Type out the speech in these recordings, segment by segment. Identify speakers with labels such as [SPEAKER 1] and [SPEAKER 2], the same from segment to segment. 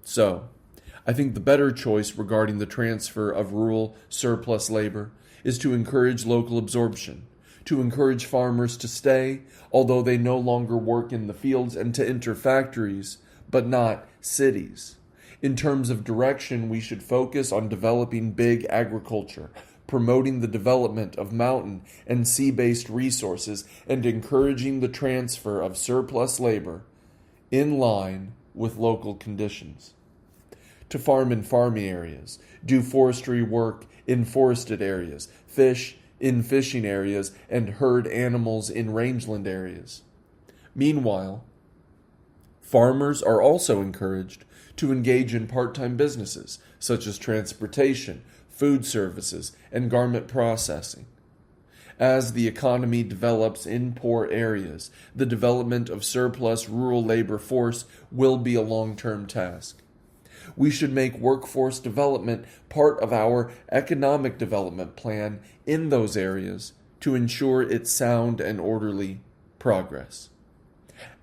[SPEAKER 1] So, I think the better choice regarding the transfer of rural surplus labor is to encourage local absorption, to encourage farmers to stay, although they no longer work in the fields, and to enter factories, but not cities. In terms of direction, we should focus on developing big agriculture, promoting the development of mountain and sea-based resources, and encouraging the transfer of surplus labor in line with local conditions. To farm in farming areas, do forestry work in forested areas, fish in fishing areas, and herd animals in rangeland areas. Meanwhile, farmers are also encouraged to engage in part-time businesses such as transportation, food services, and garment processing. As the economy develops in poor areas, the development of surplus rural labor force will be a long-term task. We should make workforce development part of our economic development plan in those areas to ensure its sound and orderly progress.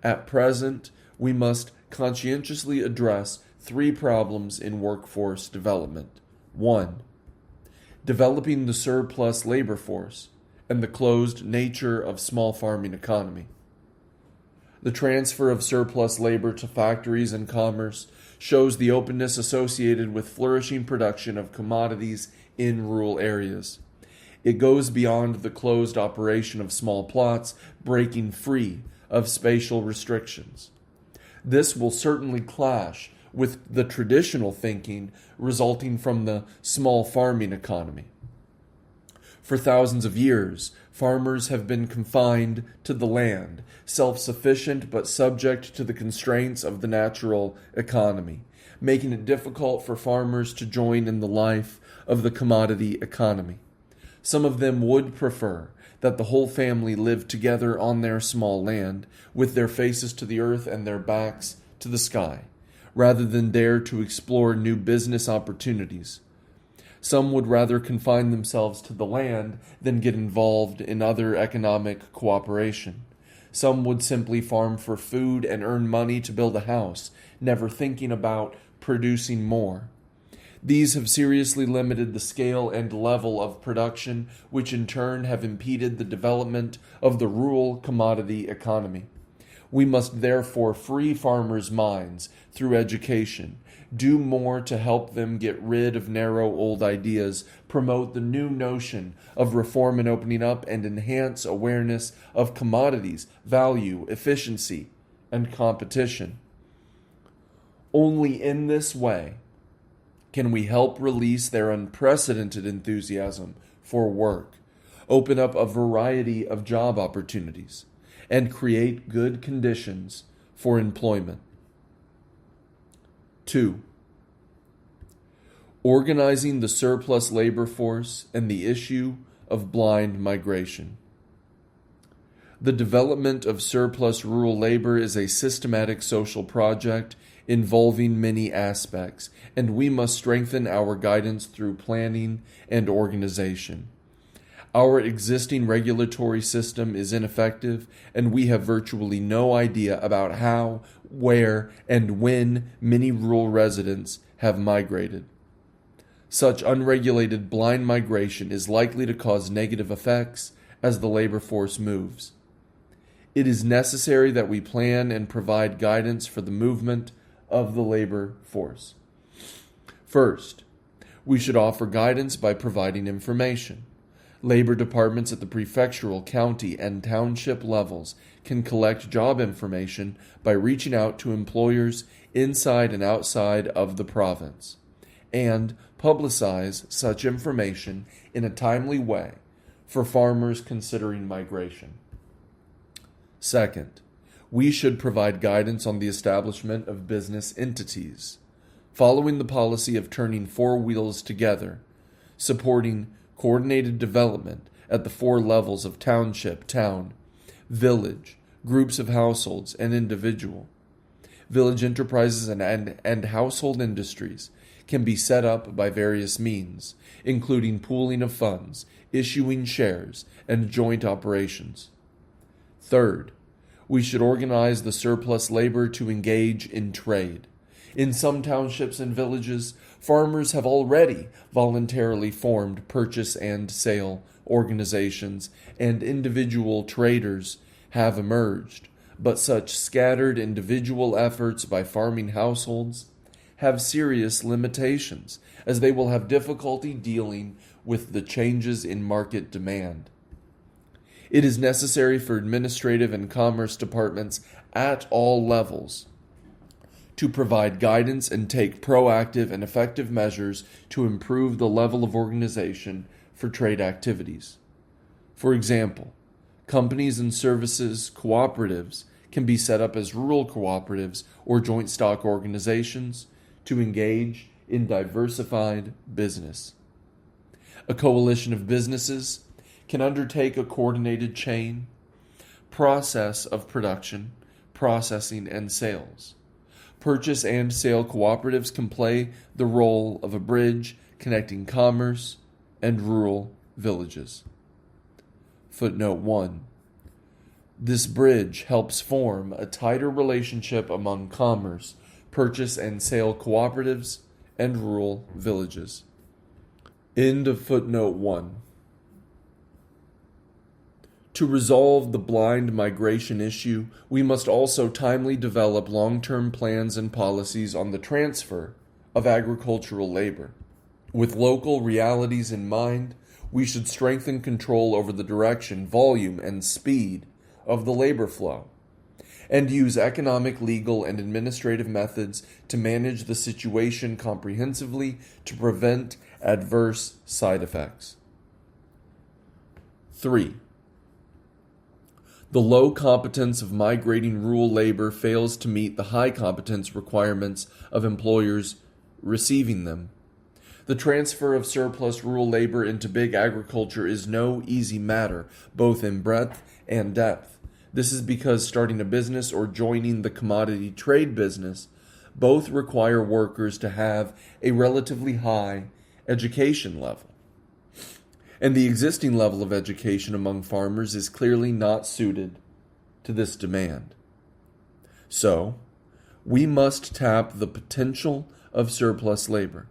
[SPEAKER 1] At present, we must conscientiously address 3 problems in workforce development. 1. Developing the surplus labor force and the closed nature of small farming economy. The transfer of surplus labor to factories and commerce shows the openness associated with flourishing production of commodities in rural areas. It goes beyond the closed operation of small plots, breaking free of spatial restrictions. This will certainly clash with the traditional thinking resulting from the small farming economy. For thousands of years, farmers have been confined to the land, self-sufficient but subject to the constraints of the natural economy, making it difficult for farmers to join in the life of the commodity economy. Some of them would prefer that the whole family live together on their small land, with their faces to the earth and their backs to the sky, rather than dare to explore new business opportunities. Some would rather confine themselves to the land than get involved in other economic cooperation. Some would simply farm for food and earn money to build a house, never thinking about producing more. These have seriously limited the scale and level of production, which in turn have impeded the development of the rural commodity economy. We must therefore free farmers' minds through education, do more to help them get rid of narrow old ideas, promote the new notion of reform and opening up, and enhance awareness of commodities, value, efficiency, and competition. Only in this way can we help release their unprecedented enthusiasm for work, open up a variety of job opportunities, and create good conditions for employment. 2. Organizing the surplus labor force and the issue of blind migration. The development of surplus rural labor is a systematic social project involving many aspects, and we must strengthen our guidance through planning and organization. Our existing regulatory system is ineffective, and we have virtually no idea about how, where, and when many rural residents have migrated. Such unregulated blind migration is likely to cause negative effects as the labor force moves. It is necessary that we plan and provide guidance for the movement of the labor force. First, we should offer guidance by providing information. Labor departments at the prefectural, county, and township levels can collect job information by reaching out to employers inside and outside of the province, and publicize such information in a timely way for farmers considering migration. Second, we should provide guidance on the establishment of business entities, following the policy of turning 4 wheels together, supporting coordinated development at the 4 levels of township, town, village, groups of households, and individual. Village enterprises and household industries can be set up by various means, including pooling of funds, issuing shares, and joint operations. Third, we should organize the surplus labor to engage in trade. In some townships and villages, farmers have already voluntarily formed purchase and sale organizations, and individual traders have emerged. But such scattered individual efforts by farming households have serious limitations, as they will have difficulty dealing with the changes in market demand. It is necessary for administrative and commerce departments at all levels to provide guidance and take proactive and effective measures to improve the level of organization for trade activities. For example, companies and services cooperatives can be set up as rural cooperatives or joint stock organizations to engage in diversified business. A coalition of businesses can undertake a coordinated chain process of production, processing, and sales. Purchase and sale cooperatives can play the role of a bridge connecting commerce and rural villages. Footnote 1. This bridge helps form a tighter relationship among commerce, purchase and sale cooperatives, and rural villages. End of footnote 1. To resolve the blind migration issue, we must also timely develop long-term plans and policies on the transfer of agricultural labor. With local realities in mind, we should strengthen control over the direction, volume, and speed of the labor flow, and use economic, legal, and administrative methods to manage the situation comprehensively to prevent adverse side effects. 3. The low competence of migrating rural labor fails to meet the high competence requirements of employers receiving them. The transfer of surplus rural labor into big agriculture is no easy matter, both in breadth and depth. This is because starting a business or joining the commodity trade business both require workers to have a relatively high education level. And the existing level of education among farmers is clearly not suited to this demand. So, we must tap the potential of surplus labor.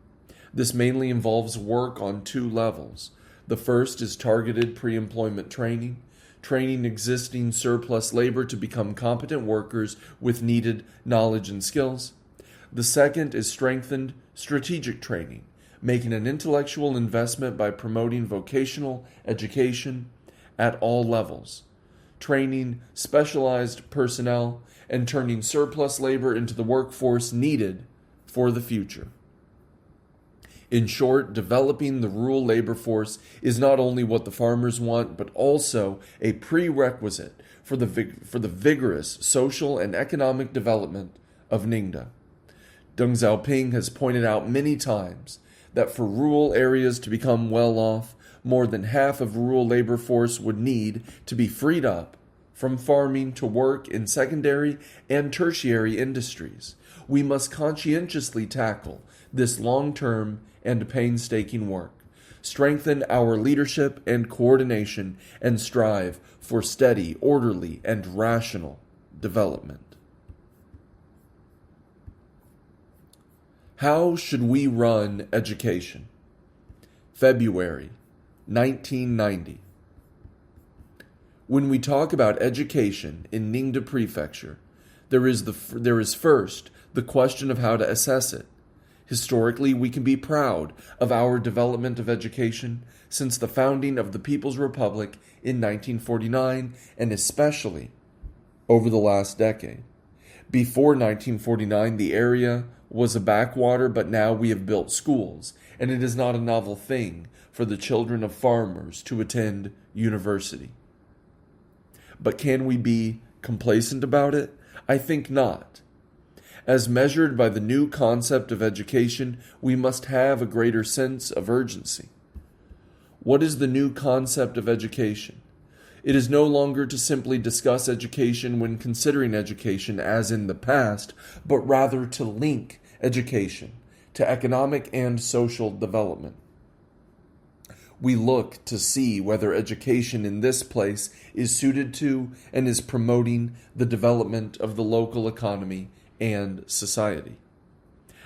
[SPEAKER 1] This mainly involves work on two levels. The first is targeted pre-employment training, training existing surplus labor to become competent workers with needed knowledge and skills. The second is strengthened strategic training, making an intellectual investment by promoting vocational education at all levels, training specialized personnel, and turning surplus labor into the workforce needed for the future. In short, developing the rural labor force is not only what the farmers want, but also a prerequisite for the vigorous social and economic development of Ningda. Deng Xiaoping has pointed out many times that for rural areas to become well off, more than half of rural labor force would need to be freed up from farming to work in secondary and tertiary industries. We must conscientiously tackle this long-term and painstaking work, strengthen our leadership and coordination, and strive for steady, orderly, and rational development. How should we run education? February 1990. When we talk about education in Ningda Prefecture, there is first the question of how to assess it. Historically, we can be proud of our development of education since the founding of the People's Republic in 1949, and especially over the last decade. Before 1949, the area was a backwater, but now we have built schools, and it is not a novel thing for the children of farmers to attend university. But can we be complacent about it? I think not. As measured by the new concept of education, we must have a greater sense of urgency. What is the new concept of education? It is no longer to simply discuss education when considering education as in the past, but rather to link education to economic and social development. We look to see whether education in this place is suited to and is promoting the development of the local economy and society.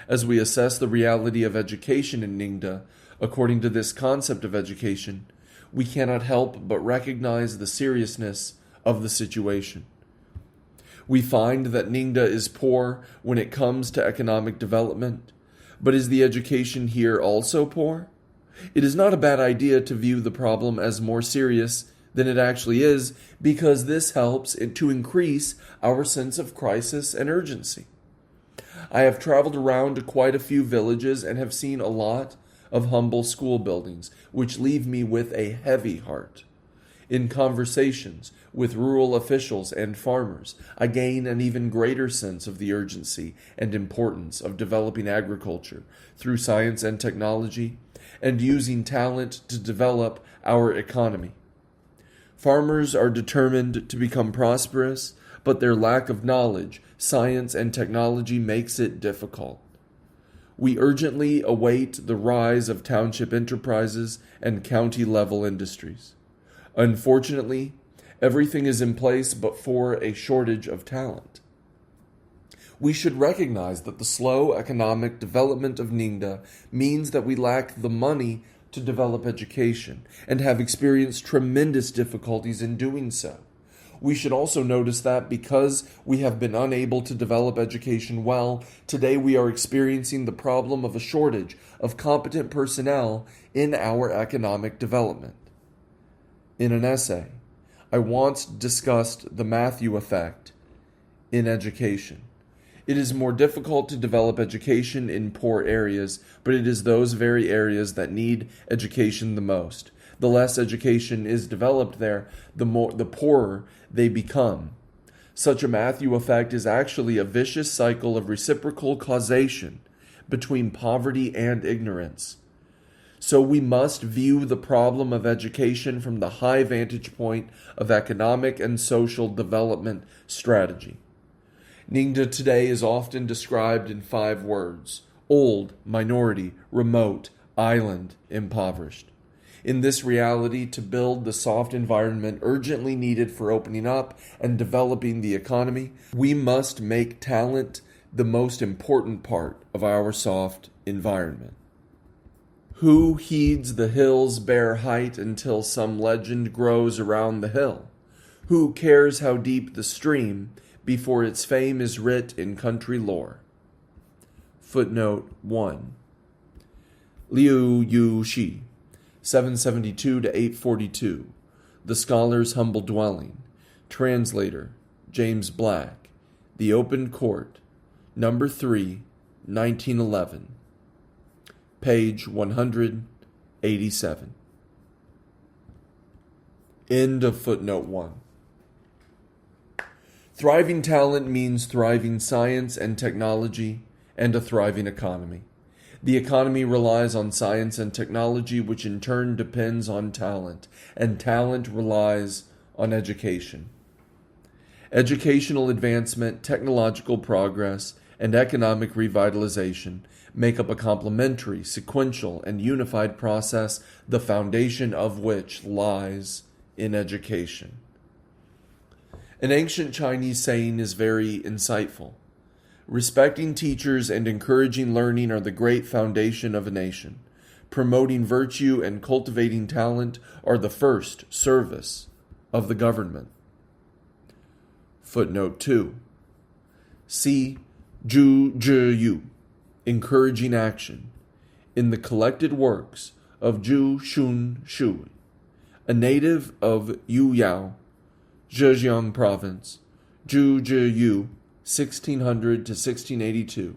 [SPEAKER 1] As we assess the reality of education in Ningda, according to this concept of education, we cannot help but recognize the seriousness of the situation. We find that Ningda is poor when it comes to economic development, but is the education here also poor? It is not a bad idea to view the problem as more serious than it actually is, because this helps to increase our sense of crisis and urgency. I have traveled around to quite a few villages and have seen a lot of humble school buildings, which leave me with a heavy heart. In conversations with rural officials and farmers, I gain an even greater sense of the urgency and importance of developing agriculture through science and technology, and using talent to develop our economy. Farmers are determined to become prosperous, but their lack of knowledge, science, and technology makes it difficult. We urgently await the rise of township enterprises and county-level industries. Unfortunately, everything is in place but for a shortage of talent. We should recognize that the slow economic development of Ningda means that we lack the money to develop education and have experienced tremendous difficulties in doing so. We should also notice that because we have been unable to develop education well, today we are experiencing the problem of a shortage of competent personnel in our economic development. In an essay, I once discussed the Matthew effect in education. It is more difficult to develop education in poor areas, but it is those very areas that need education the most. The less education is developed there, the poorer they become. Such a Matthew effect is actually a vicious cycle of reciprocal causation between poverty and ignorance. So we must view the problem of education from the high vantage point of economic and social development strategy. Ningda today is often described in 5 words: old, minority, remote, island, impoverished. In this reality, to build the soft environment urgently needed for opening up and developing the economy, we must make talent the most important part of our soft environment. Who heeds the hill's bare height until some legend grows around the hill? Who cares how deep the stream before its fame is writ in country lore? Footnote 1. Liu Yu Shi, 772 to 842, The Scholar's Humble Dwelling. Translator, James Black, The Open Court, Number 3, 1911. Page 187. End of footnote 1. Thriving talent means thriving science and technology and a thriving economy. The economy relies on science and technology, which in turn depends on talent, and talent relies on education. Educational advancement, technological progress, and economic revitalization make up a complementary, sequential, and unified process, the foundation of which lies in education. An ancient Chinese saying is very insightful. Respecting teachers and encouraging learning are the great foundation of a nation. Promoting virtue and cultivating talent are the first service of the government. Footnote 2. See Zhu Zhi Yu, Encouraging Action, in the collected works of Zhu Shun Shui, a native of Yuyao, Zhejiang Province. Zhu Zhi Yu, 1600 to 1682,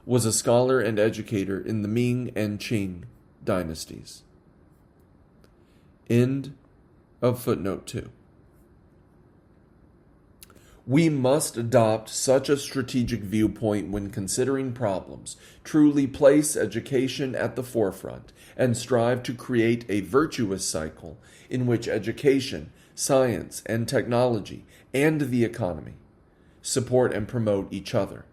[SPEAKER 1] was a scholar and educator in the Ming and Qing dynasties. End of footnote 2. We must adopt such a strategic viewpoint when considering problems, truly place education at the forefront, and strive to create a virtuous cycle in which education, science, and technology, and the economy support and promote each other.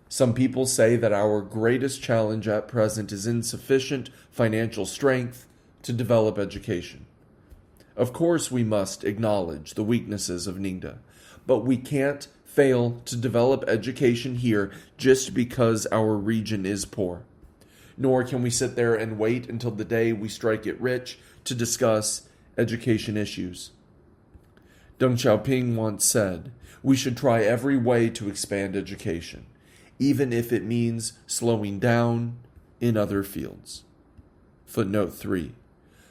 [SPEAKER 1] Some people say that our greatest challenge at present is insufficient financial strength to develop education. Of course, we must acknowledge the weaknesses of Ningda, but we can't fail to develop education here just because our region is poor. Nor can we sit there and wait until the day we strike it rich to discuss education issues. Deng Xiaoping once said, "We should try every way to expand education, even if it means slowing down in other fields." Footnote 3.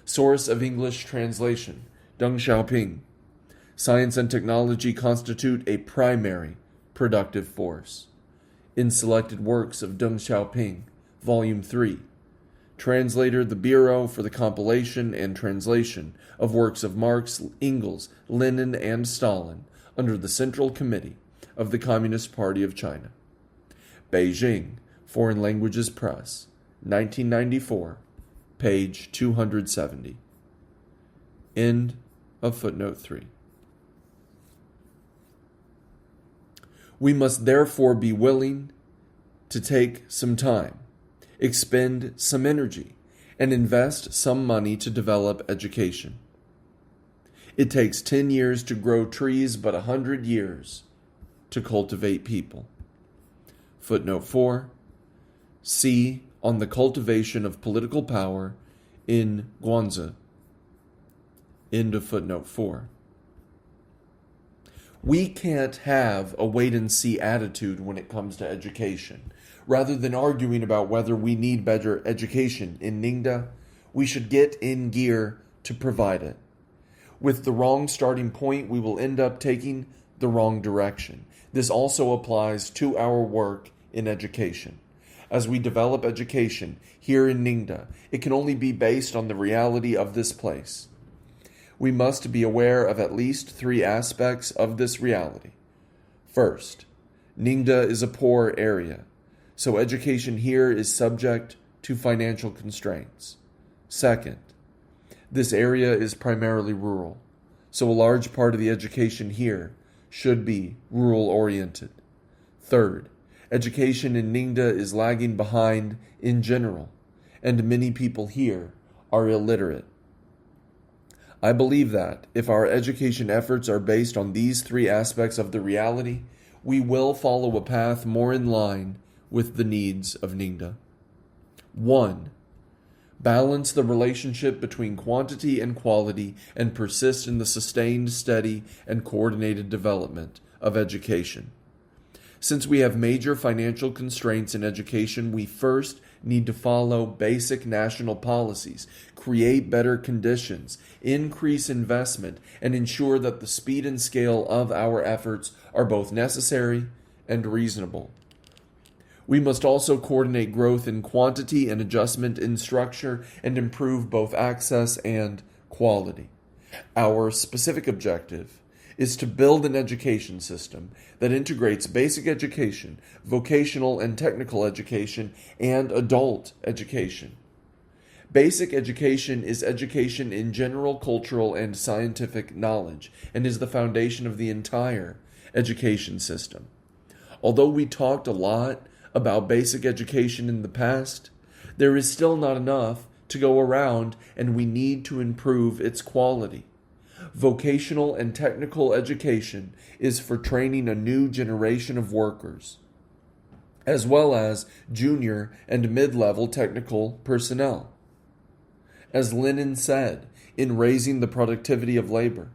[SPEAKER 1] Source of English translation, Deng Xiaoping. Science and technology constitute a primary productive force. In selected works of Deng Xiaoping, Volume 3. Translator, the Bureau for the Compilation and Translation of Works of Marx, Engels, Lenin, and Stalin, under the Central Committee of the Communist Party of China. Beijing, Foreign Languages Press, 1994, page 270. End of footnote 3. We must therefore be willing to take some time, expend some energy, and invest some money to develop education. It takes 10 years to grow trees, but 100 years to cultivate people. Footnote 4. See on the cultivation of political power in Guanzi. End of footnote 4. We can't have a wait-and-see attitude when it comes to education. Rather than arguing about whether we need better education in Ningda, we should get in gear to provide it. With the wrong starting point, we will end up taking the wrong direction. This also applies to our work in education. As we develop education here in Ningda, it can only be based on the reality of this place. We must be aware of at least 3 aspects of this reality. First, Ningda is a poor area, so education here is subject to financial constraints. Second, this area is primarily rural, so a large part of the education here should be rural-oriented. Third, education in Ningda is lagging behind in general, and many people here are illiterate. I believe that if our education efforts are based on these 3 aspects of the reality, we will follow a path more in line with the needs of Ningda. 1. Balance the relationship between quantity and quality and persist in the sustained, steady, and coordinated development of education. Since we have major financial constraints in education, we first need to follow basic national policies, create better conditions, increase investment, and ensure that the speed and scale of our efforts are both necessary and reasonable. We must also coordinate growth in quantity and adjustment in structure and improve both access and quality. Our specific objective is to build an education system that integrates basic education, vocational and technical education, and adult education. Basic education is education in general cultural and scientific knowledge and is the foundation of the entire education system. Although we talked a lot about basic education in the past, there is still not enough to go around, and we need to improve its quality. Vocational and technical education is for training a new generation of workers, as well as junior and mid-level technical personnel. As Lenin said, in raising the productivity of labor,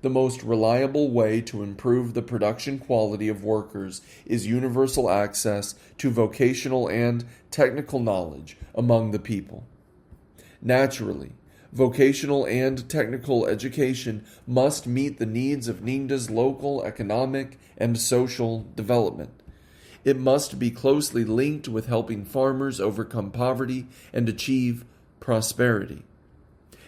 [SPEAKER 1] the most reliable way to improve the production quality of workers is universal access to vocational and technical knowledge among the people. Naturally, vocational and technical education must meet the needs of Ningda's local economic and social development. It must be closely linked with helping farmers overcome poverty and achieve prosperity.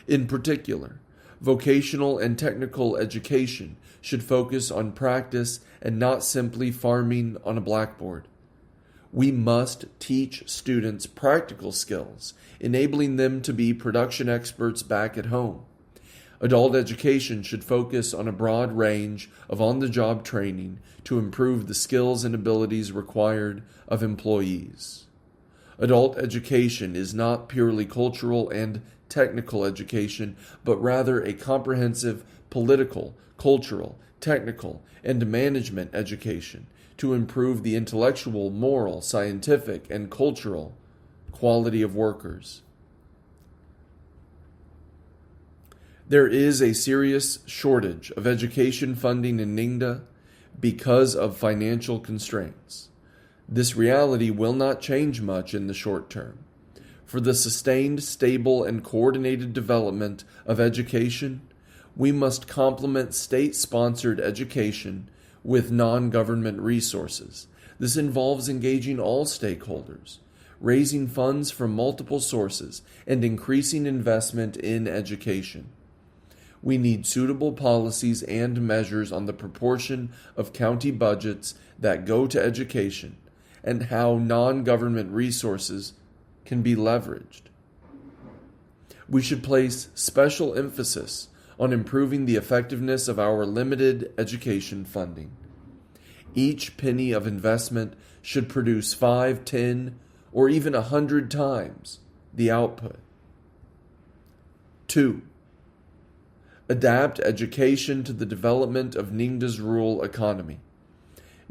[SPEAKER 1] In particular, vocational and technical education should focus on practice and not simply farming on a blackboard. We must teach students practical skills, enabling them to be production experts back at home. Adult education should focus on a broad range of on-the-job training to improve the skills and abilities required of employees. Adult education is not purely cultural and technical education, but rather a comprehensive political, cultural, technical, and management education to improve the intellectual, moral, scientific, and cultural quality of workers. There is a serious shortage of education funding in Ningda because of financial constraints. This reality will not change much in the short term. For the sustained, stable, and coordinated development of education, we must complement state-sponsored education with non-government resources. This involves engaging all stakeholders, raising funds from multiple sources, and increasing investment in education. We need suitable policies and measures on the proportion of county budgets that go to education and how non-government resources can be leveraged. We should place special emphasis on improving the effectiveness of our limited education funding. Each penny of investment should produce 5, 10, or even 100 times the output. 2. Adapt education to the development of Ningda's rural economy.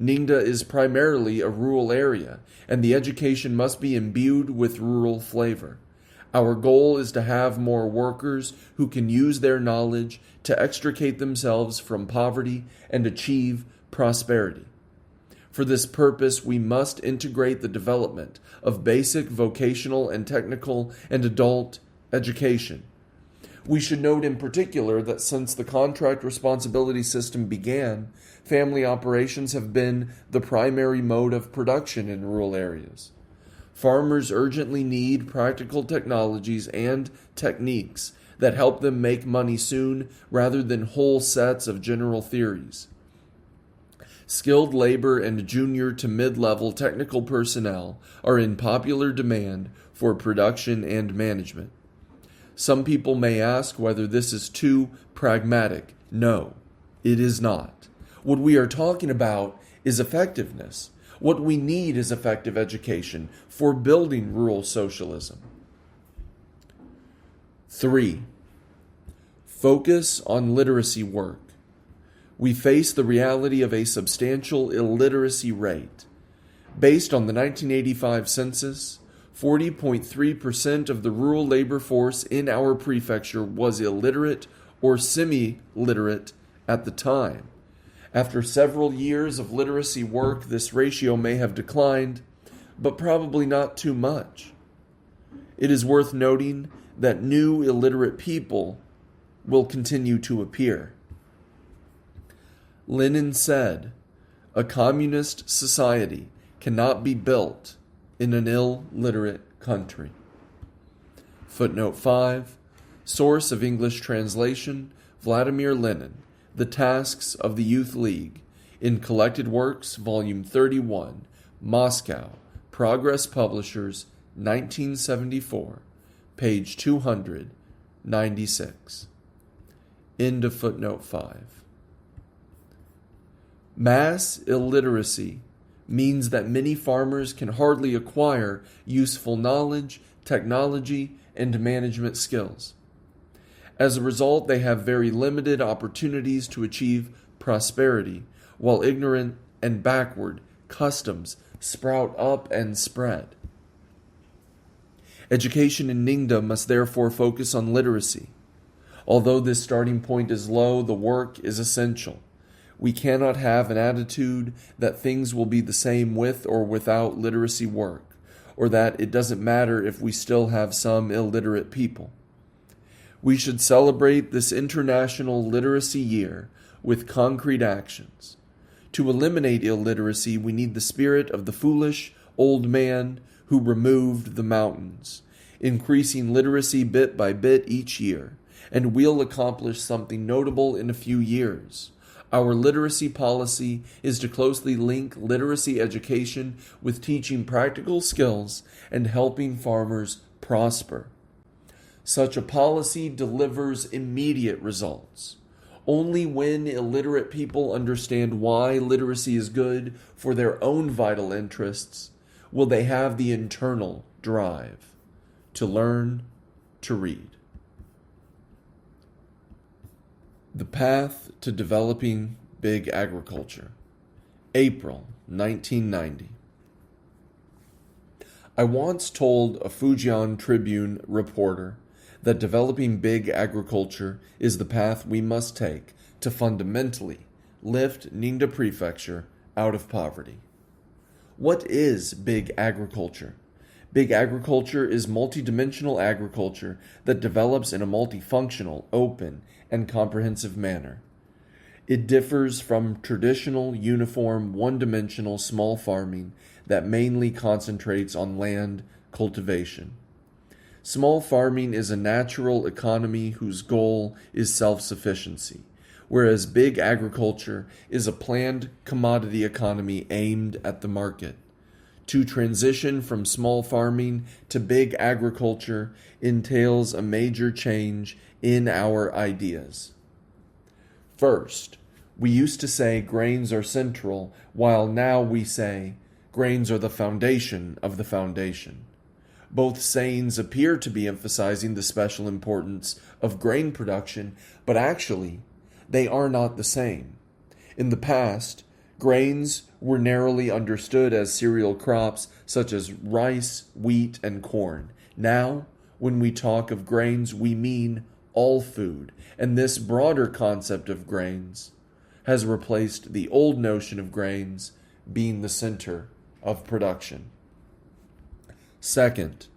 [SPEAKER 1] Ningda is primarily a rural area, and the education must be imbued with rural flavor. Our goal is to have more workers who can use their knowledge to extricate themselves from poverty and achieve prosperity. For this purpose, we must integrate the development of basic vocational and technical and adult education. We should note in particular that since the contract responsibility system began, family operations have been the primary mode of production in rural areas. Farmers urgently need practical technologies and techniques that help them make money soon rather than whole sets of general theories. Skilled labor and junior to mid-level technical personnel are in popular demand for production and management. Some people may ask whether this is too pragmatic. No, it is not. What we are talking about is effectiveness. What we need is effective education for building rural socialism. 3. Focus on literacy work. We face the reality of a substantial illiteracy rate. Based on the 1985 census, 40.3% of the rural labor force in our prefecture was illiterate or semi-literate at the time. After several years of literacy work, this ratio may have declined, but probably not too much. It is worth noting that new illiterate people will continue to appear. Lenin said, "A communist society cannot be built in an illiterate country." Footnote 5. Source of English translation, Vladimir Lenin, The Tasks of the Youth League, in Collected Works, Volume 31, Moscow, Progress Publishers, 1974, page 296. End of footnote 5. Mass illiteracy means that many farmers can hardly acquire useful knowledge, technology, and management skills. As a result, they have very limited opportunities to achieve prosperity, while ignorant and backward customs sprout up and spread. Education in Ningda must therefore focus on literacy. Although this starting point is low, the work is essential. We cannot have an attitude that things will be the same with or without literacy work, or that it doesn't matter if we still have some illiterate people. We should celebrate this International Literacy Year with concrete actions. To eliminate illiteracy, we need the spirit of the foolish old man who removed the mountains, increasing literacy bit by bit each year, and we'll accomplish something notable in a few years. Our literacy policy is to closely link literacy education with teaching practical skills and helping farmers prosper. Such a policy delivers immediate results. Only when illiterate people understand why literacy is good for their own vital interests will they have the internal drive to learn to read. The path to developing big agriculture. April 1990. I once told a Fujian Tribune reporter that developing big agriculture is the path we must take to fundamentally lift Ningda Prefecture out of poverty. What is big agriculture? Big agriculture is multidimensional agriculture that develops in a multifunctional, open, and comprehensive manner. It differs from traditional, uniform, one-dimensional small farming that mainly concentrates on land cultivation. Small farming is a natural economy whose goal is self-sufficiency, whereas big agriculture is a planned commodity economy aimed at the market. To transition from small farming to big agriculture entails a major change in our ideas. First, we used to say grains are central, while now we say grains are the foundation of the foundation. Both sayings appear to be emphasizing the special importance of grain production, but actually, they are not the same. In the past, grains were narrowly understood as cereal crops such as rice, wheat, and corn. Now, when we talk of grains, we mean all food, and this broader concept of grains has replaced the old notion of grains being the center of production. Second,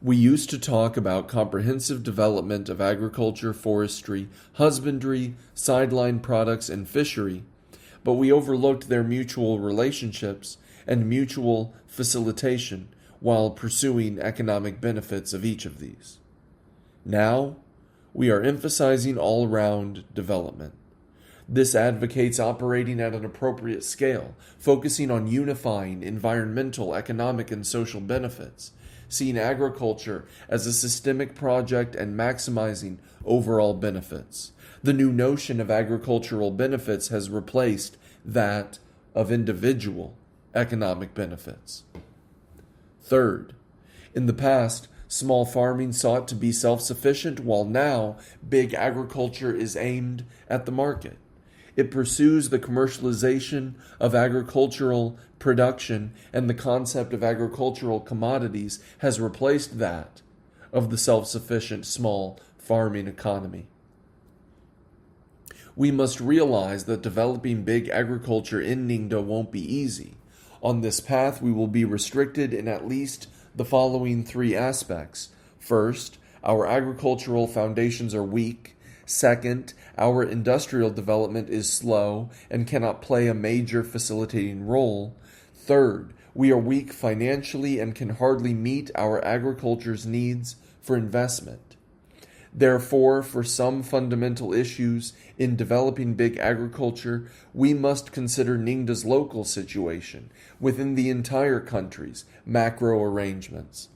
[SPEAKER 1] we used to talk about comprehensive development of agriculture, forestry, husbandry, sideline products, and fishery, but we overlooked their mutual relationships and mutual facilitation while pursuing economic benefits of each of these. Now, we are emphasizing all-round development. This advocates operating at an appropriate scale, focusing on unifying environmental, economic, and social benefits, seeing agriculture as a systemic project and maximizing overall benefits. The new notion of agricultural benefits has replaced that of individual economic benefits. Third, in the past, small farming sought to be self-sufficient, while now big agriculture is aimed at the market. It pursues the commercialization of agricultural production, and the concept of agricultural commodities has replaced that of the self-sufficient small farming economy. We must realize that developing big agriculture in Ningda won't be easy. On this path, we will be restricted in at least the following three aspects. First, our agricultural foundations are weak. Second, our industrial development is slow and cannot play a major facilitating role. Third, we are weak financially and can hardly meet our agriculture's needs for investment. Therefore, for some fundamental issues in developing big agriculture, we must consider Ningda's local situation within the entire country's macro arrangements.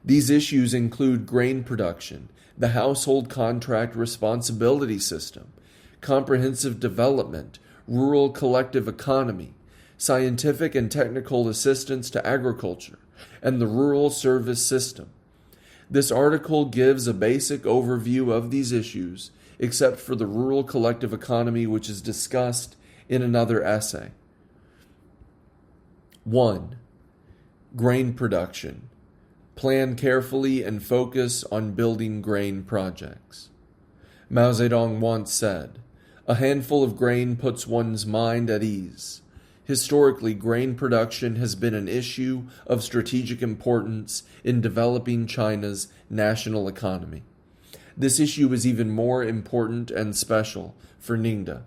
[SPEAKER 1] These issues include grain production, the household contract responsibility system, comprehensive development, rural collective economy, scientific and technical assistance to agriculture, and the rural service system. This article gives a basic overview of these issues, except for the rural collective economy, which is discussed in another essay. 1. Grain production. Plan carefully and focus on building grain projects. Mao Zedong once said, "A handful of grain puts one's mind at ease." Historically, grain production has been an issue of strategic importance in developing China's national economy. This issue is even more important and special for Ningda.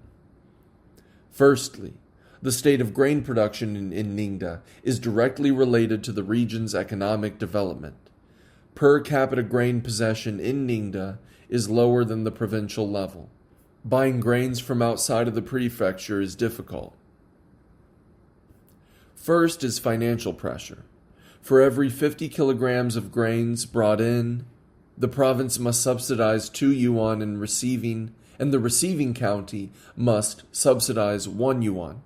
[SPEAKER 1] Firstly, the state of grain production in Ningda is directly related to the region's economic development. Per capita grain possession in Ningda is lower than the provincial level. Buying grains from outside of the prefecture is difficult. First is financial pressure. For every 50 kilograms of grains brought in, the province must subsidize 2 yuan in receiving, and the receiving county must subsidize 1 yuan.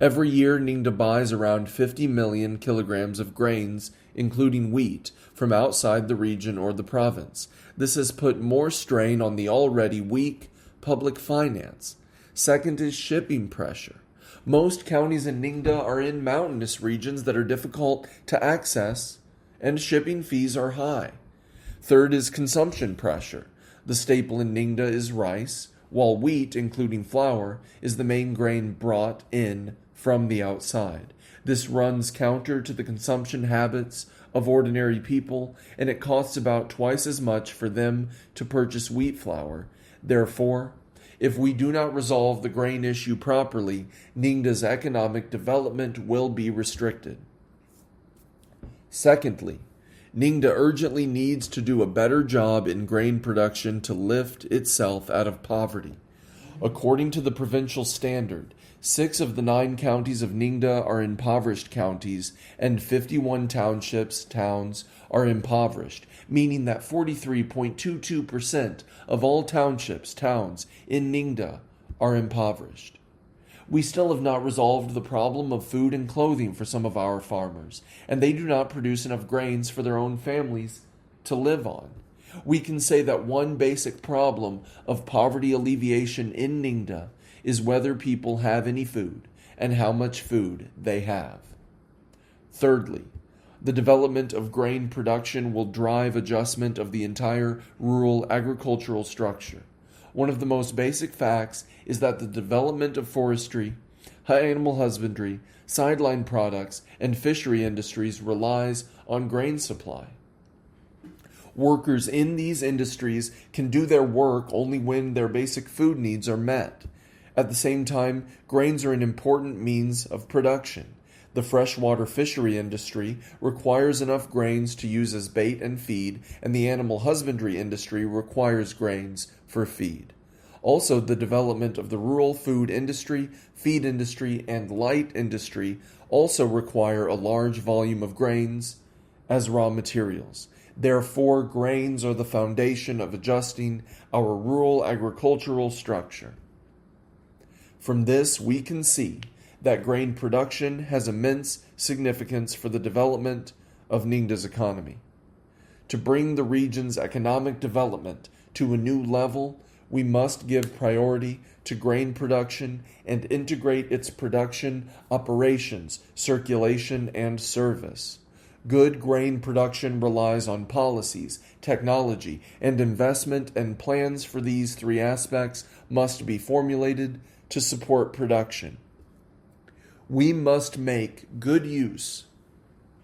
[SPEAKER 1] Every year, Ningda buys around 50 million kilograms of grains, including wheat, from outside the region or the province. This has put more strain on the already weak public finance. Second is shipping pressure. Most counties in Ningda are in mountainous regions that are difficult to access, and shipping fees are high. Third is consumption pressure. The staple in Ningda is rice, while wheat, including flour, is the main grain brought in from the outside. This runs counter to the consumption habits of ordinary people, and it costs about twice as much for them to purchase wheat flour. Therefore, if we do not resolve the grain issue properly, Ningda's economic development will be restricted. Secondly, Ningda urgently needs to do a better job in grain production to lift itself out of poverty. According to the provincial standard, 6 of the 9 counties of Ningda are impoverished counties, and 51 towns are impoverished, meaning that 43.22% of all towns in Ningda are impoverished. We still have not resolved the problem of food and clothing for some of our farmers, and they do not produce enough grains for their own families to live on. We can say that one basic problem of poverty alleviation in Ningda is whether people have any food and how much food they have. Thirdly, the development of grain production will drive adjustment of the entire rural agricultural structure. One of the most basic facts is that the development of forestry, animal husbandry, sideline products, and fishery industries relies on grain supply. Workers in these industries can do their work only when their basic food needs are met. At the same time, grains are an important means of production. The freshwater fishery industry requires enough grains to use as bait and feed, and the animal husbandry industry requires grains for feed. Also, the development of the rural food industry, feed industry, and light industry also require a large volume of grains as raw materials. Therefore, grains are the foundation of adjusting our rural agricultural structure. From this, we can see that grain production has immense significance for the development of Ningda's economy. To bring the region's economic development to a new level, we must give priority to grain production and integrate its production, operations, circulation, and service. Good grain production relies on policies, technology, and investment, and plans for these 3 aspects must be formulated to support production. We must make good use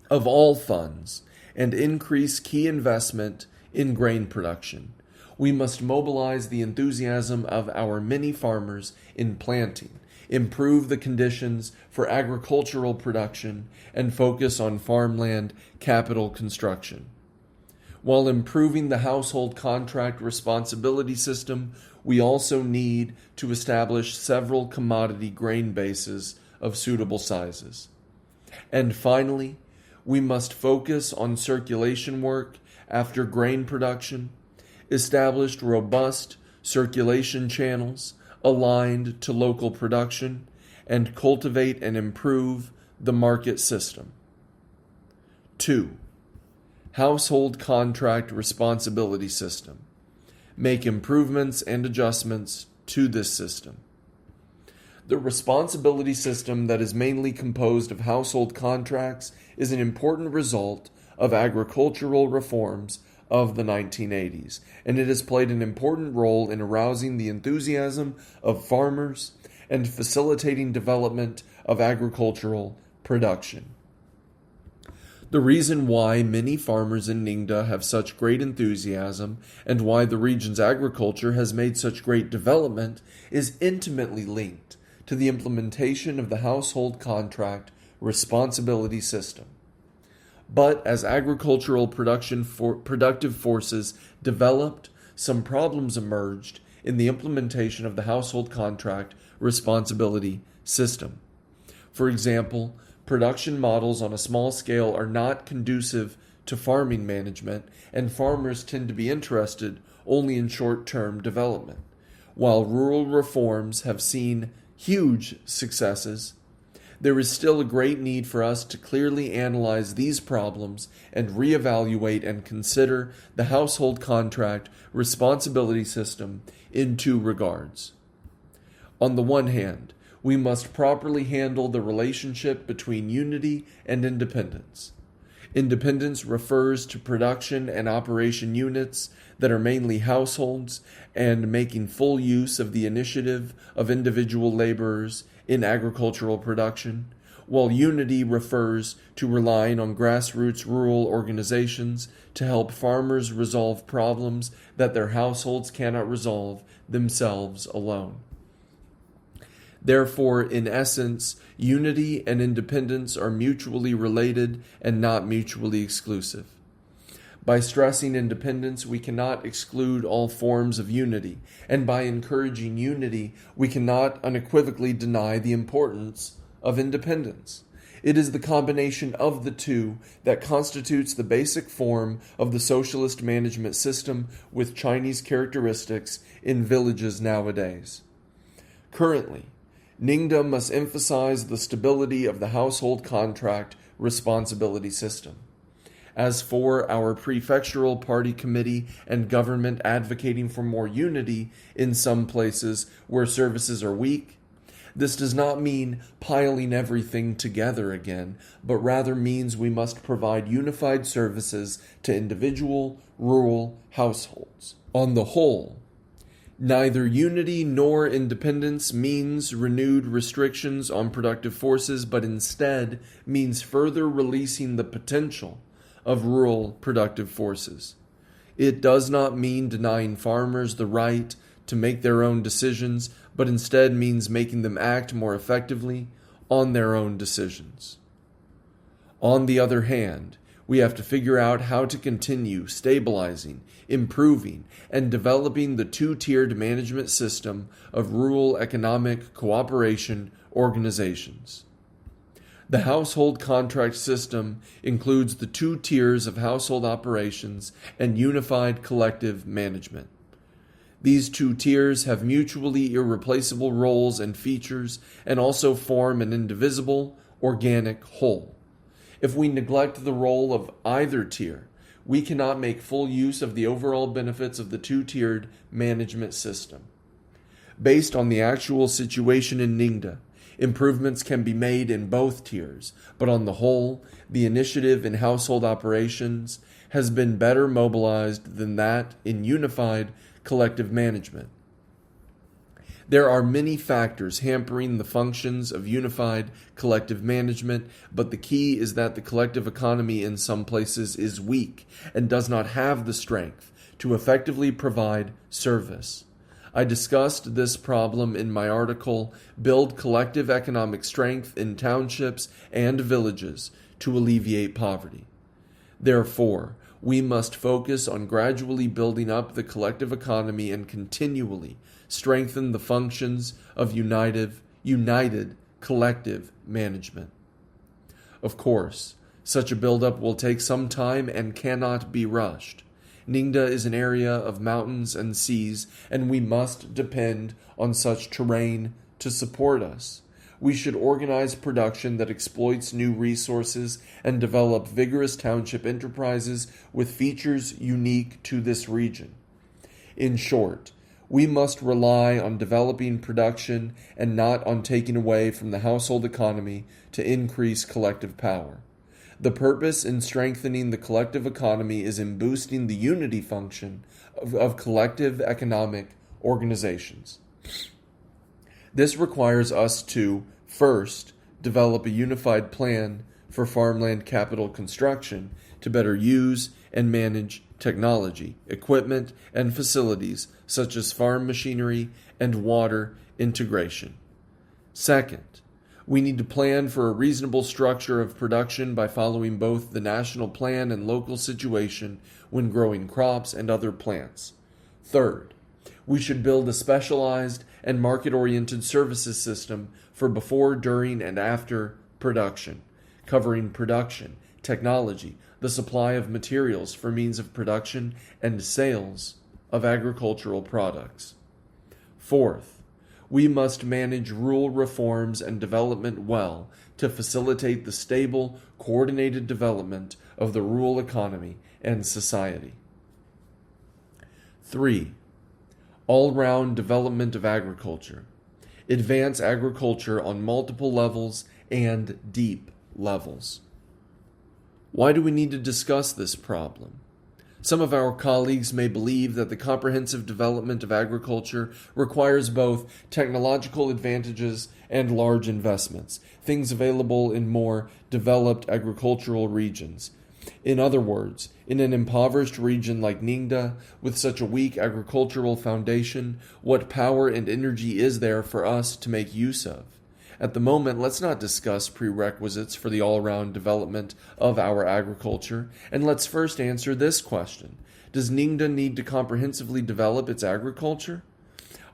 [SPEAKER 1] of all funds and increase key investment in grain production. We must mobilize the enthusiasm of our many farmers in planting, improve the conditions for agricultural production, and focus on farmland capital construction. While improving the household contract responsibility system, we also need to establish several commodity grain bases of suitable sizes. And finally, we must focus on circulation work after grain production, establish robust circulation channels aligned to local production, and cultivate and improve the market system. 2. Household contract responsibility system. Make improvements and adjustments to this system. The responsibility system that is mainly composed of household contracts is an important result of agricultural reforms of the 1980s, and it has played an important role in arousing the enthusiasm of farmers and facilitating development of agricultural production. The reason why many farmers in Ningda have such great enthusiasm and why the region's agriculture has made such great development is intimately linked to the implementation of the household contract responsibility system. But as agricultural productive forces developed, some problems emerged in the implementation of the household contract responsibility system. For example, production models on a small scale are not conducive to farming management, and farmers tend to be interested only in short-term development. While rural reforms have seen huge successes, there is still a great need for us to clearly analyze these problems and reevaluate and consider the household contract responsibility system in 2 regards. On the one hand, we must properly handle the relationship between unity and independence. Independence refers to production and operation units that are mainly households and making full use of the initiative of individual laborers in agricultural production, while unity refers to relying on grassroots rural organizations to help farmers resolve problems that their households cannot resolve themselves alone. Therefore, in essence, unity and independence are mutually related and not mutually exclusive. By stressing independence, we cannot exclude all forms of unity, and by encouraging unity, we cannot unequivocally deny the importance of independence. It is the combination of the two that constitutes the basic form of the socialist management system with Chinese characteristics in villages nowadays. Currently, Ningda must emphasize the stability of the household contract responsibility system. As for our prefectural party committee and government advocating for more unity in some places where services are weak, this does not mean piling everything together again, but rather means we must provide unified services to individual, rural households. On the whole, neither unity nor independence means renewed restrictions on productive forces, but instead means further releasing the potential of rural productive forces. It does not mean denying farmers the right to make their own decisions, but instead means making them act more effectively on their own decisions. On the other hand, we have to figure out how to continue stabilizing, improving, and developing the two-tiered management system of rural economic cooperation organizations. The household contract system includes the two tiers of household operations and unified collective management. These two tiers have mutually irreplaceable roles and features and also form an indivisible, organic whole. If we neglect the role of either tier, we cannot make full use of the overall benefits of the two-tiered management system. Based on the actual situation in Ningda, improvements can be made in both tiers, but on the whole, the initiative in household operations has been better mobilized than that in unified collective management. There are many factors hampering the functions of unified collective management, but the key is that the collective economy in some places is weak and does not have the strength to effectively provide service. I discussed this problem in my article, Build Collective Economic Strength in Townships and Villages to Alleviate Poverty. Therefore, we must focus on gradually building up the collective economy and continually strengthen the functions of united collective management. Of course, such a buildup will take some time and cannot be rushed. Ningda is an area of mountains and seas, and we must depend on such terrain to support us. We should organize production that exploits new resources and develop vigorous township enterprises with features unique to this region. In short, we must rely on developing production and not on taking away from the household economy to increase collective power. The purpose in strengthening the collective economy is in boosting the unity function of collective economic organizations. This requires us to, first, develop a unified plan for farmland capital construction to better use and manage technology, equipment, and facilities such as farm machinery and water integration. Second, we need to plan for a reasonable structure of production by following both the national plan and local situation when growing crops and other plants. Third, we should build a specialized and market-oriented services system for before, during, and after production, covering production, technology, the supply of materials for means of production, and sales of agricultural products. Fourth, we must manage rural reforms and development well to facilitate the stable, coordinated development of the rural economy and society. 3. All-round development of agriculture. advance agriculture on multiple levels and deep levels. Why do we need to discuss this problem? Some of our colleagues may believe that the comprehensive development of agriculture requires both technological advantages and large investments, things available in more developed agricultural regions. In other words, in an impoverished region like Ningda, with such a weak agricultural foundation, what power and energy is there for us to make use of? At the moment, let's not discuss prerequisites for the all-around development of our agriculture, and let's first answer this question. Does Ningda need to comprehensively develop its agriculture?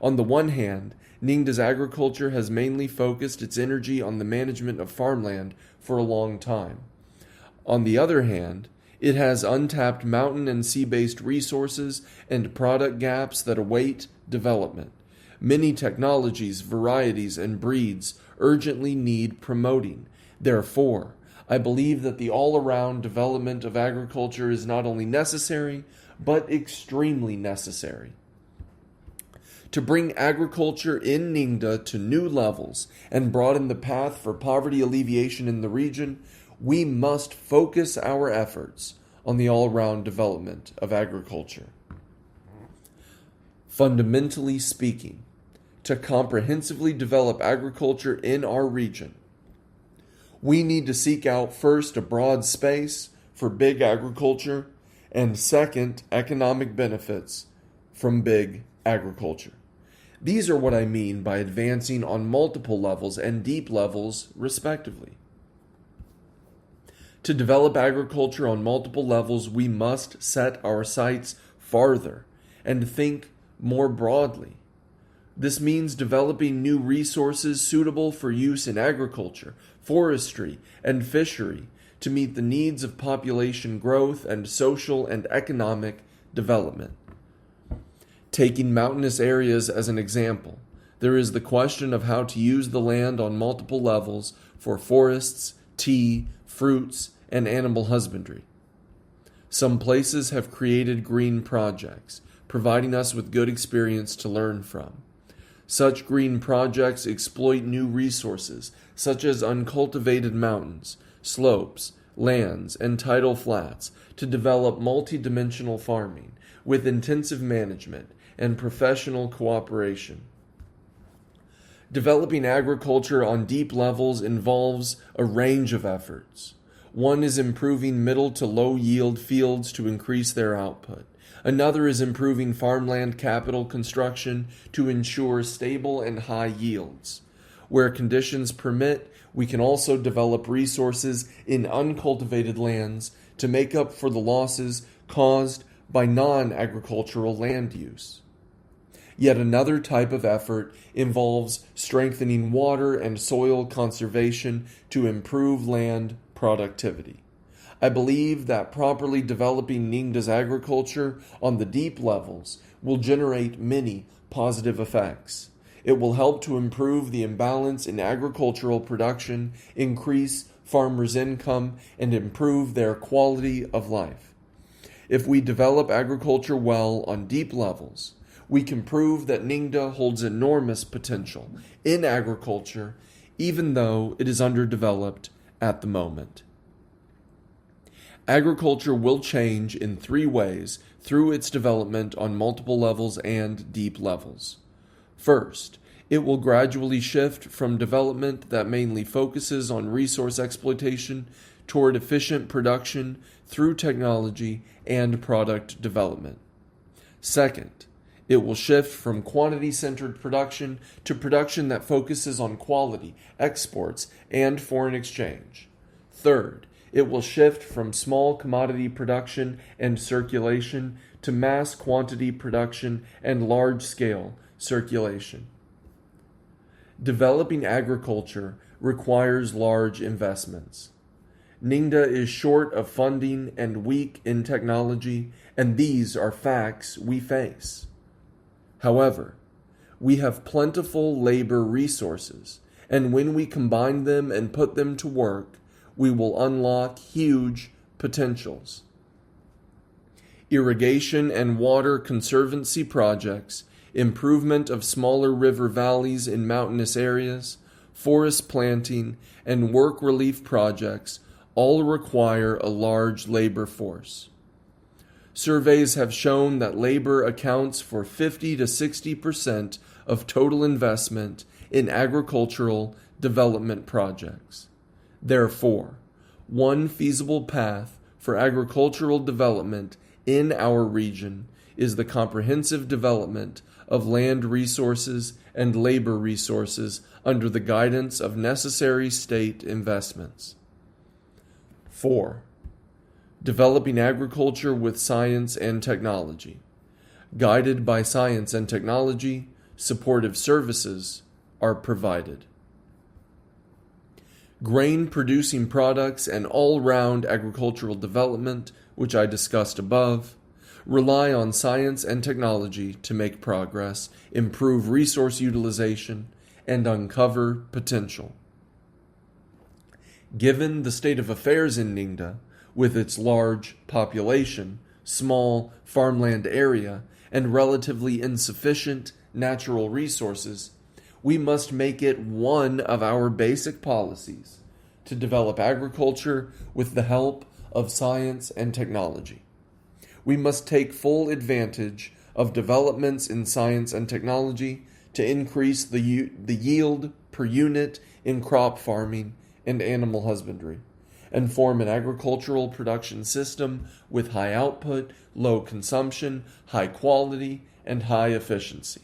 [SPEAKER 1] On the one hand, Ningda's agriculture has mainly focused its energy on the management of farmland for a long time. On the other hand, it has untapped mountain and sea-based resources and product gaps that await development. Many technologies, varieties, and breeds urgently need promoting. Therefore, I believe that the all-around development of agriculture is not only necessary, but extremely necessary. To bring agriculture in Ningda to new levels and broaden the path for poverty alleviation in the region, we must focus our efforts on the all-round development of agriculture. Fundamentally speaking, to comprehensively develop agriculture in our region, we need to seek out first a broad space for big agriculture and second, economic benefits from big agriculture. These are what I mean by advancing on multiple levels and deep levels, respectively. To develop agriculture on multiple levels, we must set our sights farther and think more broadly. This means developing new resources suitable for use in agriculture, forestry, and fishery to meet the needs of population growth and social and economic development. Taking mountainous areas as an example, there is the question of how to use the land on multiple levels for forests, tea, fruits, and animal husbandry. Some places have created green projects, providing us with good experience to learn from. Such green projects exploit new resources, such as uncultivated mountains, slopes, lands, and tidal flats, to develop multidimensional farming with intensive management and professional cooperation. Developing agriculture on deep levels involves a range of efforts. One is improving middle to low yield fields to increase their output. Another is improving farmland capital construction to ensure stable and high yields. Where conditions permit, we can also develop resources in uncultivated lands to make up for the losses caused by non-agricultural land use. Yet another type of effort involves strengthening water and soil conservation to improve land productivity. I believe that properly developing Ningda's agriculture on the deep levels will generate many positive effects. It will help to improve the imbalance in agricultural production, increase farmers' income, and improve their quality of life. If we develop agriculture well on deep levels, we can prove that Ningda holds enormous potential in agriculture, even though it is underdeveloped at the moment. Agriculture will change in 3 ways through its development on multiple levels and deep levels. First, it will gradually shift from development that mainly focuses on resource exploitation toward efficient production through technology and product development. Second, it will shift from quantity-centered production to production that focuses on quality, exports, and foreign exchange. Third, it will shift from small commodity production and circulation to mass quantity production and large-scale circulation. Developing agriculture requires large investments. Ningda is short of funding and weak in technology, and these are facts we face. However, we have plentiful labor resources, and when we combine them and put them to work, we will unlock huge potentials. Irrigation and water conservancy projects, improvement of smaller river valleys in mountainous areas, forest planting, and work relief projects all require a large labor force. Surveys have shown that labor accounts for 50 to 60% of total investment in agricultural development projects. Therefore, one feasible path for agricultural development in our region is the comprehensive development of land resources and labor resources under the guidance of necessary state investments. 4. Developing agriculture with science and technology. Guided by science and technology, supportive services are provided. Grain-producing products and all-round agricultural development, which I discussed above, rely on science and technology to make progress, improve resource utilization, and uncover potential. Given the state of affairs in Ningda, with its large population, small farmland area, and relatively insufficient natural resources, we must make it one of our basic policies to develop agriculture with the help of science and technology. We must take full advantage of developments in science and technology to increase the yield per unit in crop farming and animal husbandry, and form an agricultural production system with high output, low consumption, high quality, and high efficiency.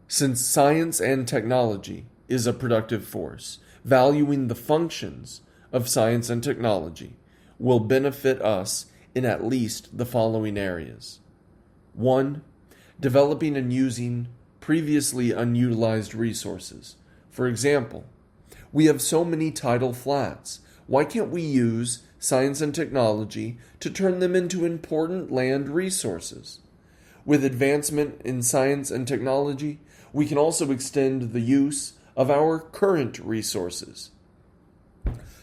[SPEAKER 1] Since science and technology is a productive force, valuing the functions of science and technology will benefit us in at least the following areas. 1. Developing and using previously unutilized resources. For example, we have so many tidal flats. Why can't we use science and technology to turn them into important land resources? With advancement in science and technology, we can also extend the use of our current resources.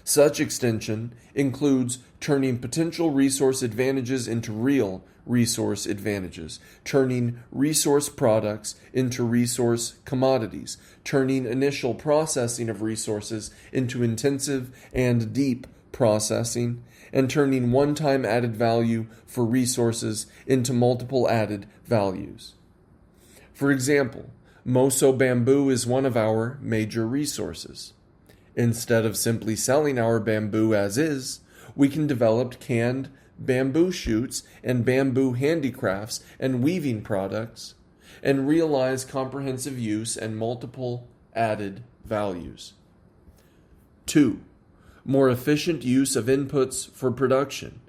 [SPEAKER 1] Such extension includes turning potential resource advantages into real resource advantages, turning resource products into resource commodities, turning initial processing of resources into intensive and deep processing, and turning one-time added value for resources into multiple added values. For example, Moso bamboo is one of our major resources. Instead of simply selling our bamboo as is, we can develop canned bamboo shoots and bamboo handicrafts and weaving products and realize comprehensive use and multiple added values. 2. More efficient use of inputs for production.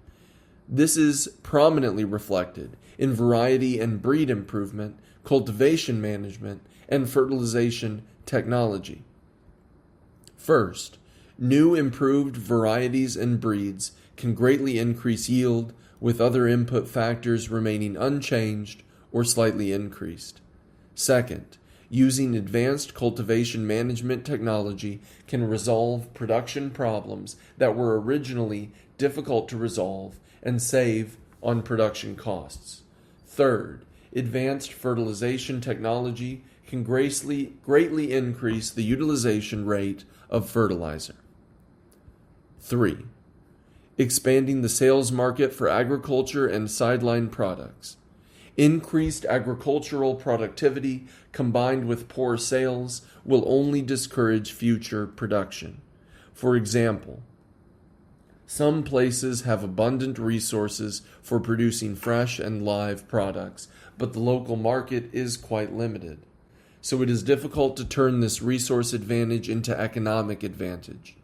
[SPEAKER 1] This is prominently reflected in variety and breed improvement, cultivation management, and fertilization technology. First, new improved varieties and breeds can greatly increase yield, with other input factors remaining unchanged or slightly increased. Second, using advanced cultivation management technology can resolve production problems that were originally difficult to resolve and save on production costs. Third, advanced fertilization technology can greatly increase the utilization rate of fertilizer. 3. Expanding the sales market for agriculture and sideline products. Increased agricultural productivity combined with poor sales will only discourage future production. For example, some places have abundant resources for producing fresh and live products, but the local market is quite limited. So it is difficult to turn this resource advantage into economic advantage.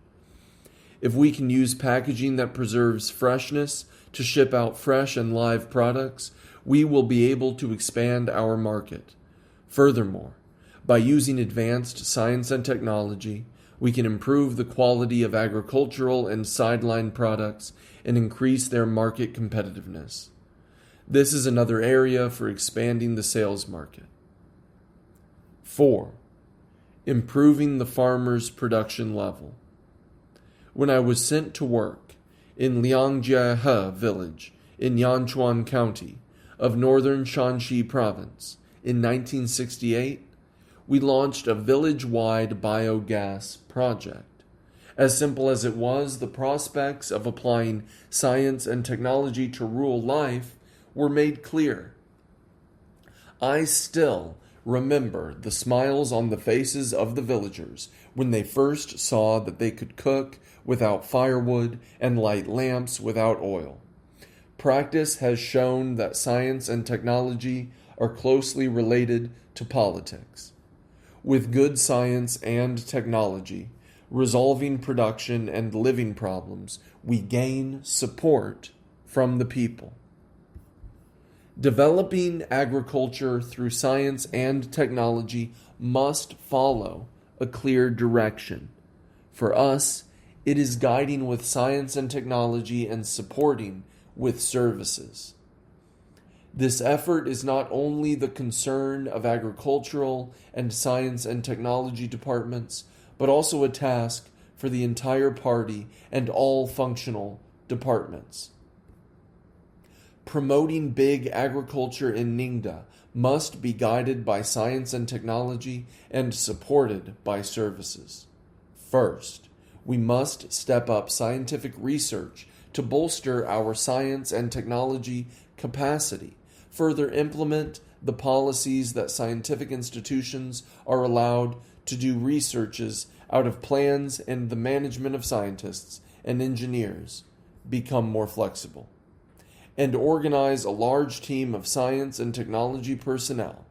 [SPEAKER 1] If we can use packaging that preserves freshness to ship out fresh and live products, we will be able to expand our market. Furthermore, by using advanced science and technology, we can improve the quality of agricultural and sideline products and increase their market competitiveness. This is another area for expanding the sales market. 4. Improving the farmer's production level. When I was sent to work in Liangjiahe village in Yanchuan County, of northern Shanxi province. In 1968, we launched a village-wide biogas project. As simple as it was, the prospects of applying science and technology to rural life were made clear. I still remember the smiles on the faces of the villagers when they first saw that they could cook without firewood and light lamps without oil. Practice has shown that science and technology are closely related to politics. With good science and technology, resolving production and living problems, we gain support from the people. Developing agriculture through science and technology must follow a clear direction. For us, it is guiding with science and technology and supporting with services. This effort is not only the concern of agricultural and science and technology departments, but also a task for the entire party and all functional departments. Promoting big agriculture in Ningda must be guided by science and technology and supported by services. First, we must step up scientific research to bolster our science and technology capacity, further implement the policies that scientific institutions are allowed to do researches out of plans, and the management of scientists and engineers become more flexible, and organize a large team of science and technology personnel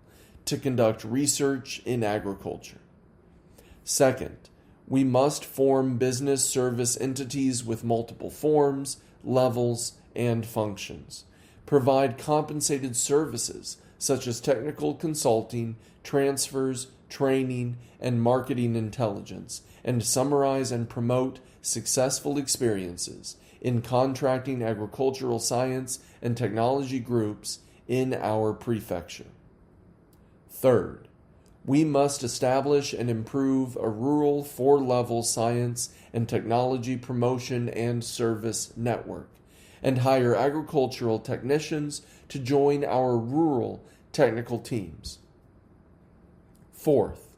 [SPEAKER 1] to conduct research in agriculture. Second, we must form business service entities with multiple forms, levels, and functions. Provide compensated services such as technical consulting, transfers, training, and marketing intelligence, and summarize and promote successful experiences in contracting agricultural science and technology groups in our prefecture. Third, we must establish and improve a rural 4-level science and technology promotion and service network, and hire agricultural technicians to join our rural technical teams. Fourth,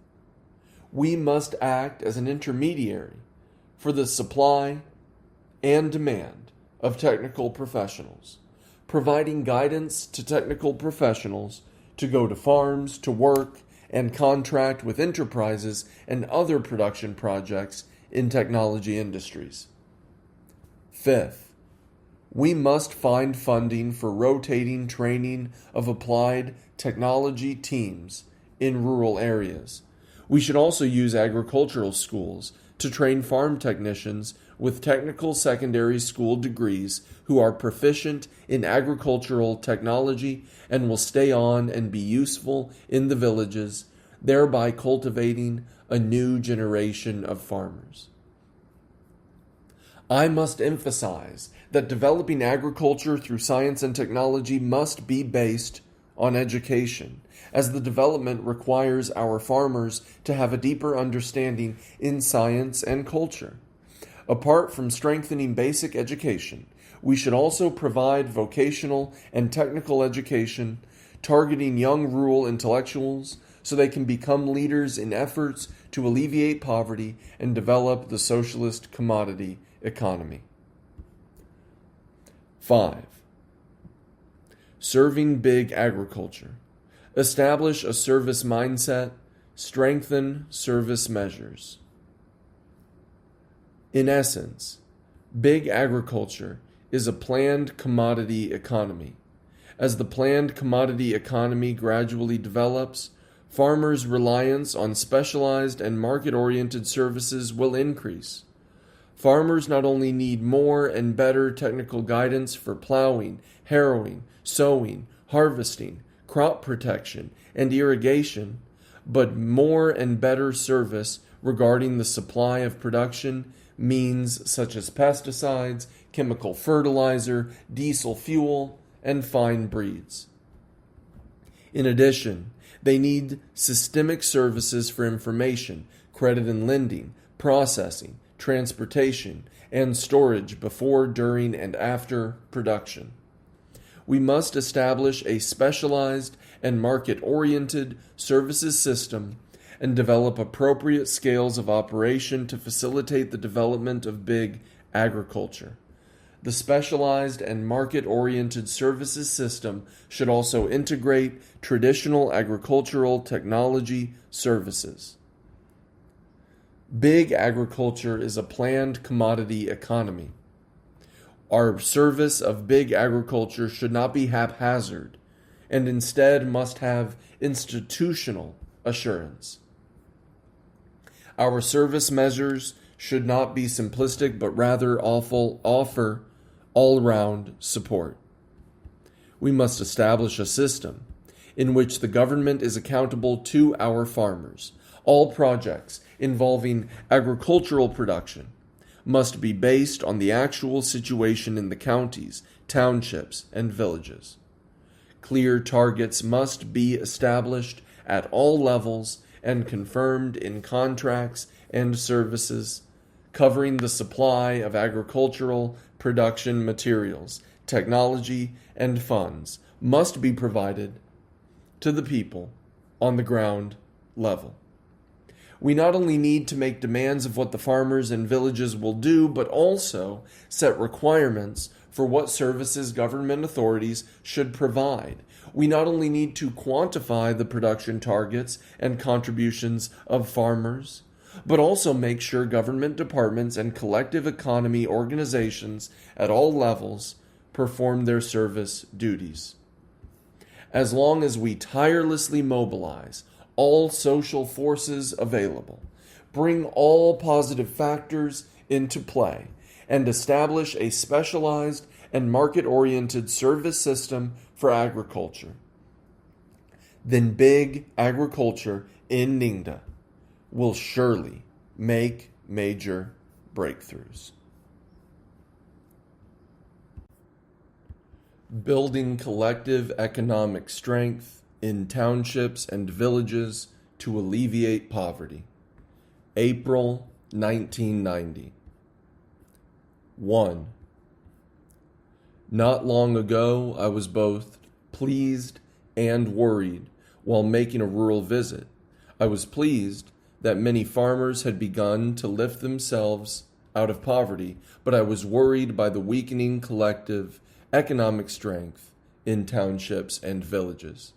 [SPEAKER 1] we must act as an intermediary for the supply and demand of technical professionals, providing guidance to technical professionals to go to farms to work and contract with enterprises and other production projects in technology industries. Fifth, we must find funding for rotating training of applied technology teams in rural areas. We should also use agricultural schools to train farm technicians with technical secondary school degrees who are proficient in agricultural technology and will stay on and be useful in the villages, thereby cultivating a new generation of farmers. I must emphasize that developing agriculture through science and technology must be based on education, as the development requires our farmers to have a deeper understanding in science and culture. Apart from strengthening basic education, we should also provide vocational and technical education, targeting young rural intellectuals so they can become leaders in efforts to alleviate poverty and develop the socialist commodity economy. 5. Serving big agriculture. Establish a service mindset. Strengthen service measures. In essence, big agriculture is a planned commodity economy. As the planned commodity economy gradually develops, farmers' reliance on specialized and market-oriented services will increase. Farmers not only need more and better technical guidance for plowing, harrowing, sowing, harvesting, crop protection, and irrigation, but more and better service regarding the supply of production means such as pesticides, chemical fertilizer, diesel fuel, and fine breeds. In addition, they need systemic services for information, credit and lending, processing, transportation, and storage before, during, and after production. we must establish a specialized and market-oriented services system and develop appropriate scales of operation to facilitate the development of big agriculture. The specialized and market-oriented services system should also integrate traditional agricultural technology services. Big agriculture is a planned commodity economy. Our service of big agriculture should not be haphazard, and instead must have institutional assurance. Our service measures should not be simplistic, but rather offer all-round support. We must establish a system in which the government is accountable to our farmers. All projects involving agricultural production must be based on the actual situation in the counties, townships, and villages. Clear targets must be established at all levels and confirmed in contracts and services covering the supply of agricultural production materials, technology, and funds must be provided to the people on the ground level. We not only need to make demands of what the farmers and villages will do, but also set requirements for what services government authorities should provide. We not only need to quantify the production targets and contributions of farmers, but also make sure government departments and collective economy organizations at all levels perform their service duties. As long as we tirelessly mobilize all social forces available, bring all positive factors into play, and establish a specialized and market-oriented service system for agriculture, then big agriculture in Ningda will surely make major breakthroughs. Building collective economic strength in townships and villages to alleviate poverty. April 1990. 1. Not long ago, I was both pleased and worried while making a rural visit. I was pleased that many farmers had begun to lift themselves out of poverty, but I was worried by the weakening collective economic strength in townships and villages.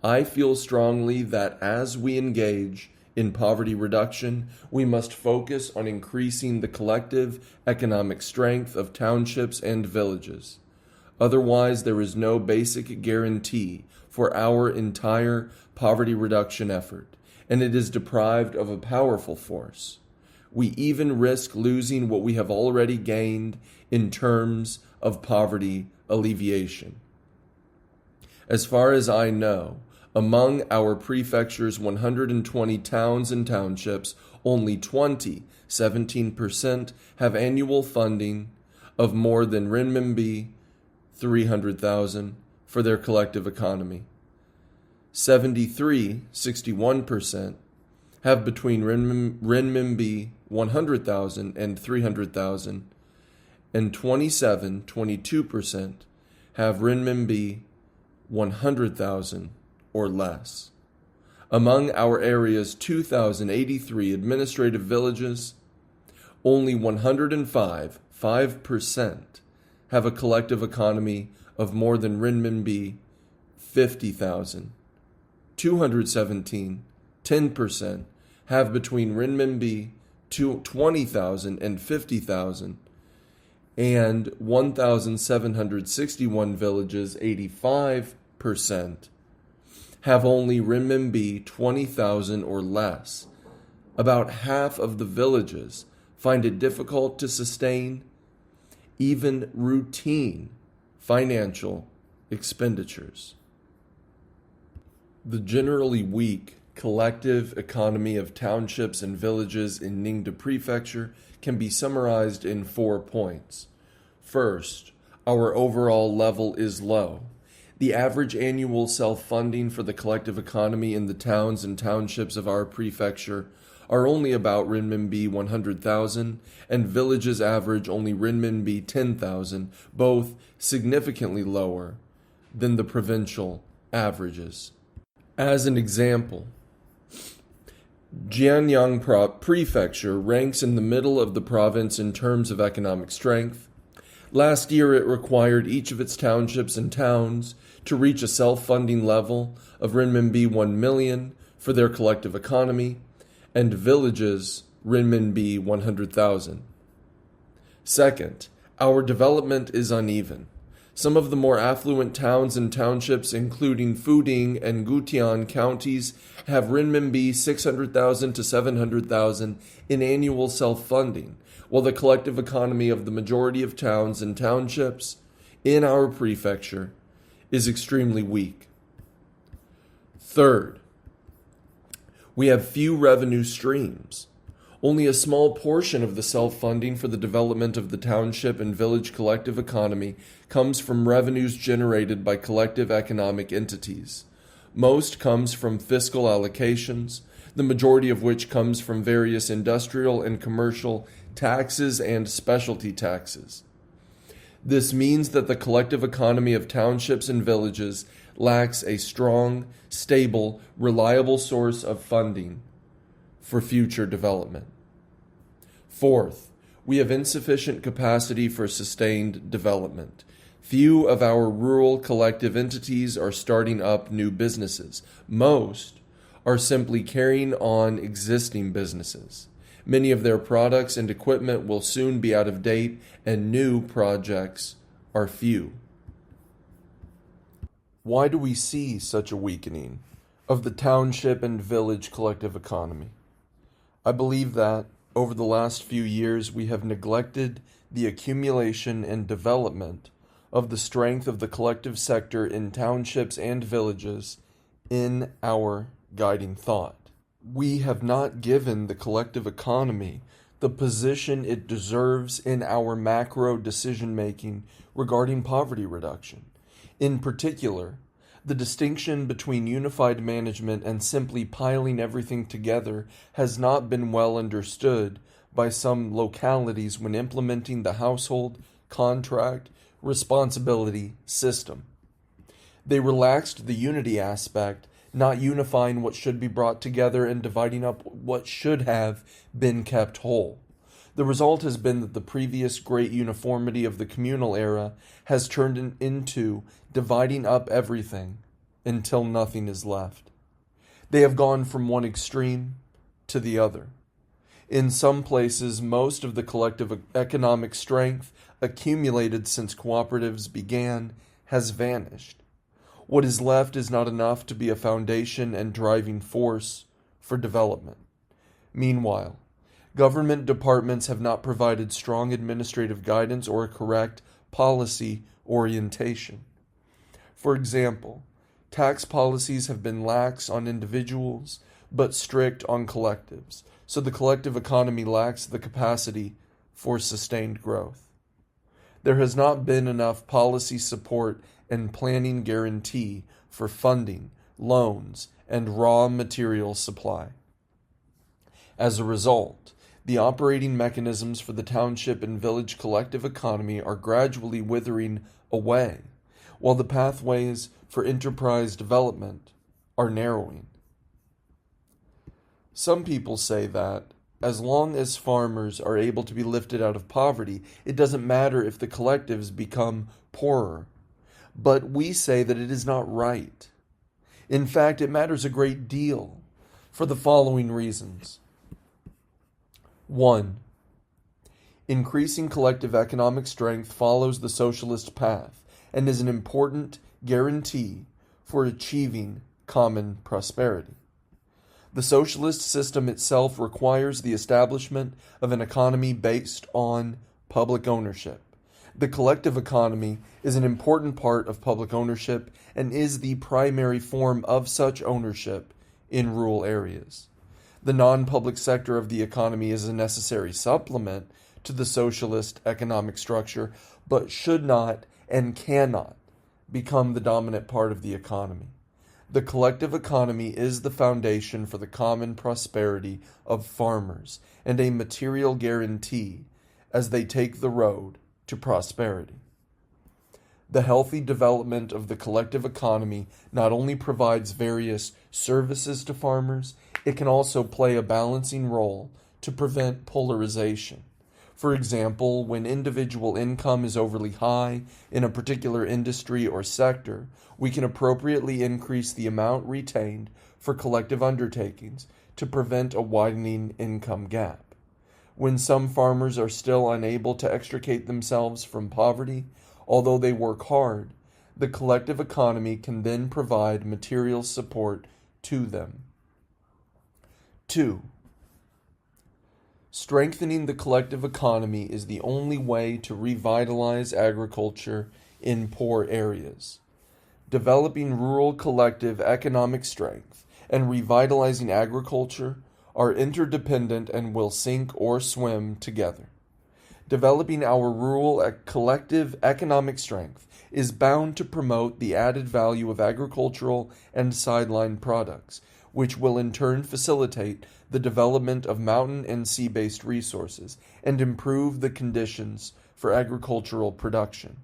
[SPEAKER 1] I feel strongly that as we engage in poverty reduction, we must focus on increasing the collective economic strength of townships and villages. Otherwise, there is no basic guarantee for our entire poverty reduction effort, and it is deprived of a powerful force. We even risk losing what we have already gained in terms of poverty alleviation. As far as I know, among our prefecture's 120 towns and townships, only 17% have annual funding of more than renminbi 300,000 for their collective economy. 61% have between renminbi 100,000 and 300,000, and 22% have renminbi 100,000 or less. Among our area's 2,083 administrative villages, only 5% have a collective economy of more than renminbi 50,000. 217, 10%, have between renminbi 20,000 and 50,000, and 1,761 villages, 85%, have only renminbi 20,000 or less. About half of the villages find it difficult to sustain even routine financial expenditures. The generally weak collective economy of townships and villages in Ningda Prefecture can be summarized in 4 points. First, our overall level is low. The average annual self-funding for the collective economy in the towns and townships of our prefecture are only about renminbi 100,000, and villages average only renminbi 10,000, both significantly lower than the provincial averages. As an example, Jianyang Prefecture ranks in the middle of the province in terms of economic strength. Last year, it required each of its townships and towns to reach a self-funding level of renminbi 1 million for their collective economy, and villages renminbi 100,000. Second, our development is uneven. Some of the more affluent towns and townships, including Fuding and Gutian counties, have renminbi 600,000 to 700,000 in annual self-funding, while the collective economy of the majority of towns and townships in our prefecture is extremely weak. Third, we have few revenue streams. Only a small portion of the self-funding for the development of the township and village collective economy comes from revenues generated by collective economic entities. Most comes from fiscal allocations, the majority of which comes from various industrial and commercial taxes and specialty taxes. This means that the collective economy of townships and villages lacks a strong, stable, reliable source of funding for future development. Fourth, we have insufficient capacity for sustained development. Few of our rural collective entities are starting up new businesses. Most are simply carrying on existing businesses. Many of their products and equipment will soon be out of date, and new projects are few. Why do we see such a weakening of the township and village collective economy? I believe that over the last few years we have neglected the accumulation and development of the strength of the collective sector in townships and villages in our guiding thought. We have not given the collective economy the position it deserves in our macro decision-making regarding poverty reduction. In particular, the distinction between unified management and simply piling everything together has not been well understood by some localities when implementing the household contract responsibility system. They relaxed the unity aspect, not unifying what should be brought together and dividing up what should have been kept whole. The result has been that the previous great uniformity of the communal era has turned into dividing up everything until nothing is left. They have gone from one extreme to the other. In some places, most of the collective economic strength accumulated since cooperatives began has vanished. What is left is not enough to be a foundation and driving force for development. Meanwhile, government departments have not provided strong administrative guidance or a correct policy orientation. For example, tax policies have been lax on individuals but strict on collectives, so the collective economy lacks the capacity for sustained growth. There has not been enough policy support and planning guarantee for funding, loans, and raw material supply. As a result, the operating mechanisms for the township and village collective economy are gradually withering away, while the pathways for enterprise development are narrowing. Some people say that, as long as farmers are able to be lifted out of poverty, it doesn't matter if the collectives become poorer. But we say that it is not right. In fact, it matters a great deal for the following reasons. 1. Increasing collective economic strength follows the socialist path and is an important guarantee for achieving common prosperity. The socialist system itself requires the establishment of an economy based on public ownership. The collective economy is an important part of public ownership and is the primary form of such ownership in rural areas. The non-public sector of the economy is a necessary supplement to the socialist economic structure, but should not and cannot become the dominant part of the economy. The collective economy is the foundation for the common prosperity of farmers and a material guarantee as they take the road to prosperity. The healthy development of the collective economy not only provides various services to farmers, it can also play a balancing role to prevent polarization. For example, when individual income is overly high in a particular industry or sector, we can appropriately increase the amount retained for collective undertakings to prevent a widening income gap. When some farmers are still unable to extricate themselves from poverty, although they work hard, the collective economy can then provide material support to them. 2. Strengthening the collective economy is the only way to revitalize agriculture in poor areas. Developing rural collective economic strength and revitalizing agriculture are interdependent and will sink or swim together. Developing our rural collective economic strength is bound to promote the added value of agricultural and sideline products, which will in turn facilitate the development of mountain and sea-based resources and improve the conditions for agricultural production.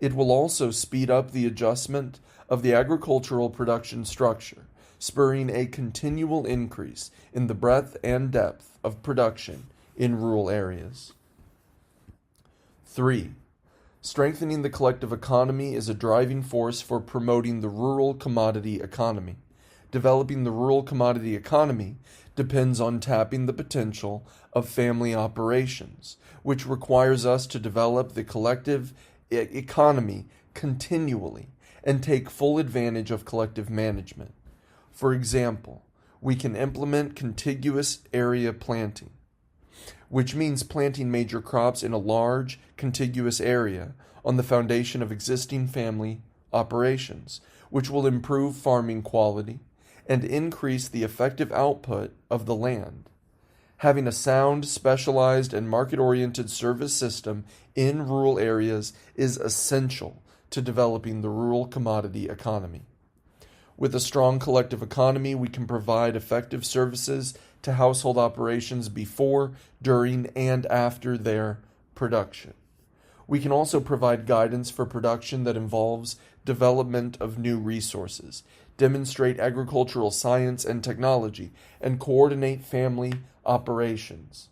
[SPEAKER 1] It will also speed up the adjustment of the agricultural production structure, spurring a continual increase in the breadth and depth of production in rural areas. 3. Strengthening the collective economy is a driving force for promoting the rural commodity economy. Developing the rural commodity economy depends on tapping the potential of family operations, which requires us to develop the collective economy continually and take full advantage of collective management. For example, we can implement contiguous area planting, which means planting major crops in a large, contiguous area on the foundation of existing family operations, which will improve farming quality and increase the effective output of the land. Having a sound, specialized, and market-oriented service system in rural areas is essential to developing the rural commodity economy. With a strong collective economy, we can provide effective services to household operations before, during, and after their production. We can also provide guidance for production that involves development of new resources, demonstrate agricultural science and technology, and coordinate family operations.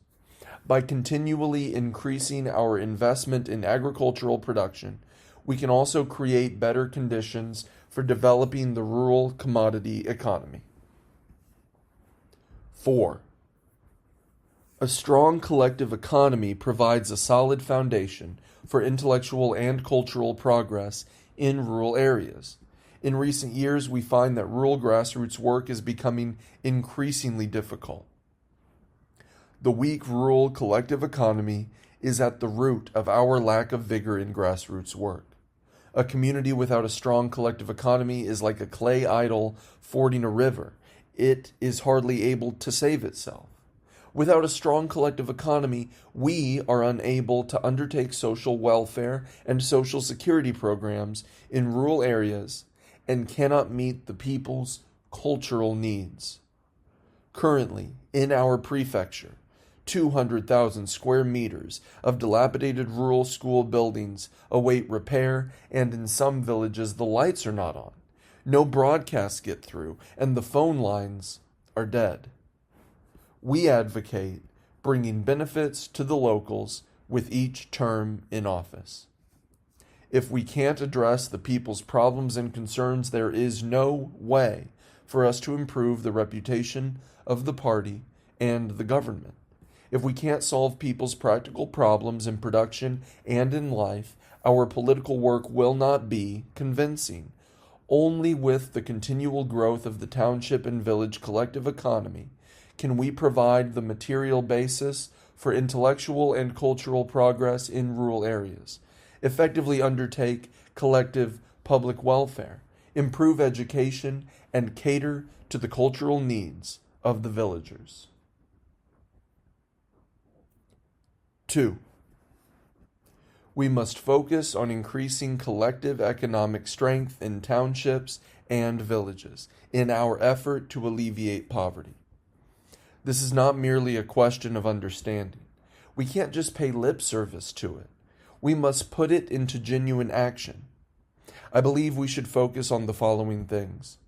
[SPEAKER 1] By continually increasing our investment in agricultural production, we can also create better conditions for developing the rural commodity economy. 4. A strong collective economy provides a solid foundation for intellectual and cultural progress in rural areas. In recent years, we find that rural grassroots work is becoming increasingly difficult. The weak rural collective economy is at the root of our lack of vigor in grassroots work. A community without a strong collective economy is like a clay idol fording a river. It is hardly able to save itself. Without a strong collective economy, we are unable to undertake social welfare and social security programs in rural areas and cannot meet the people's cultural needs. Currently, in our prefecture, 200,000 square meters of dilapidated rural school buildings await repair, and in some villages the lights are not on. No broadcasts get through, and the phone lines are dead. We advocate bringing benefits to the locals with each term in office. If we can't address the people's problems and concerns, there is no way for us to improve the reputation of the party and the government. If we can't solve people's practical problems in production and in life, our political work will not be convincing. Only with the continual growth of the township and village collective economy can we provide the material basis for intellectual and cultural progress in rural areas, effectively undertake collective public welfare, improve education, and cater to the cultural needs of the villagers. 2. We must focus on increasing collective economic strength in townships and villages in our effort to alleviate poverty. This is not merely a question of understanding. We can't just pay lip service to it. We must put it into genuine action. I believe we should focus on the following things.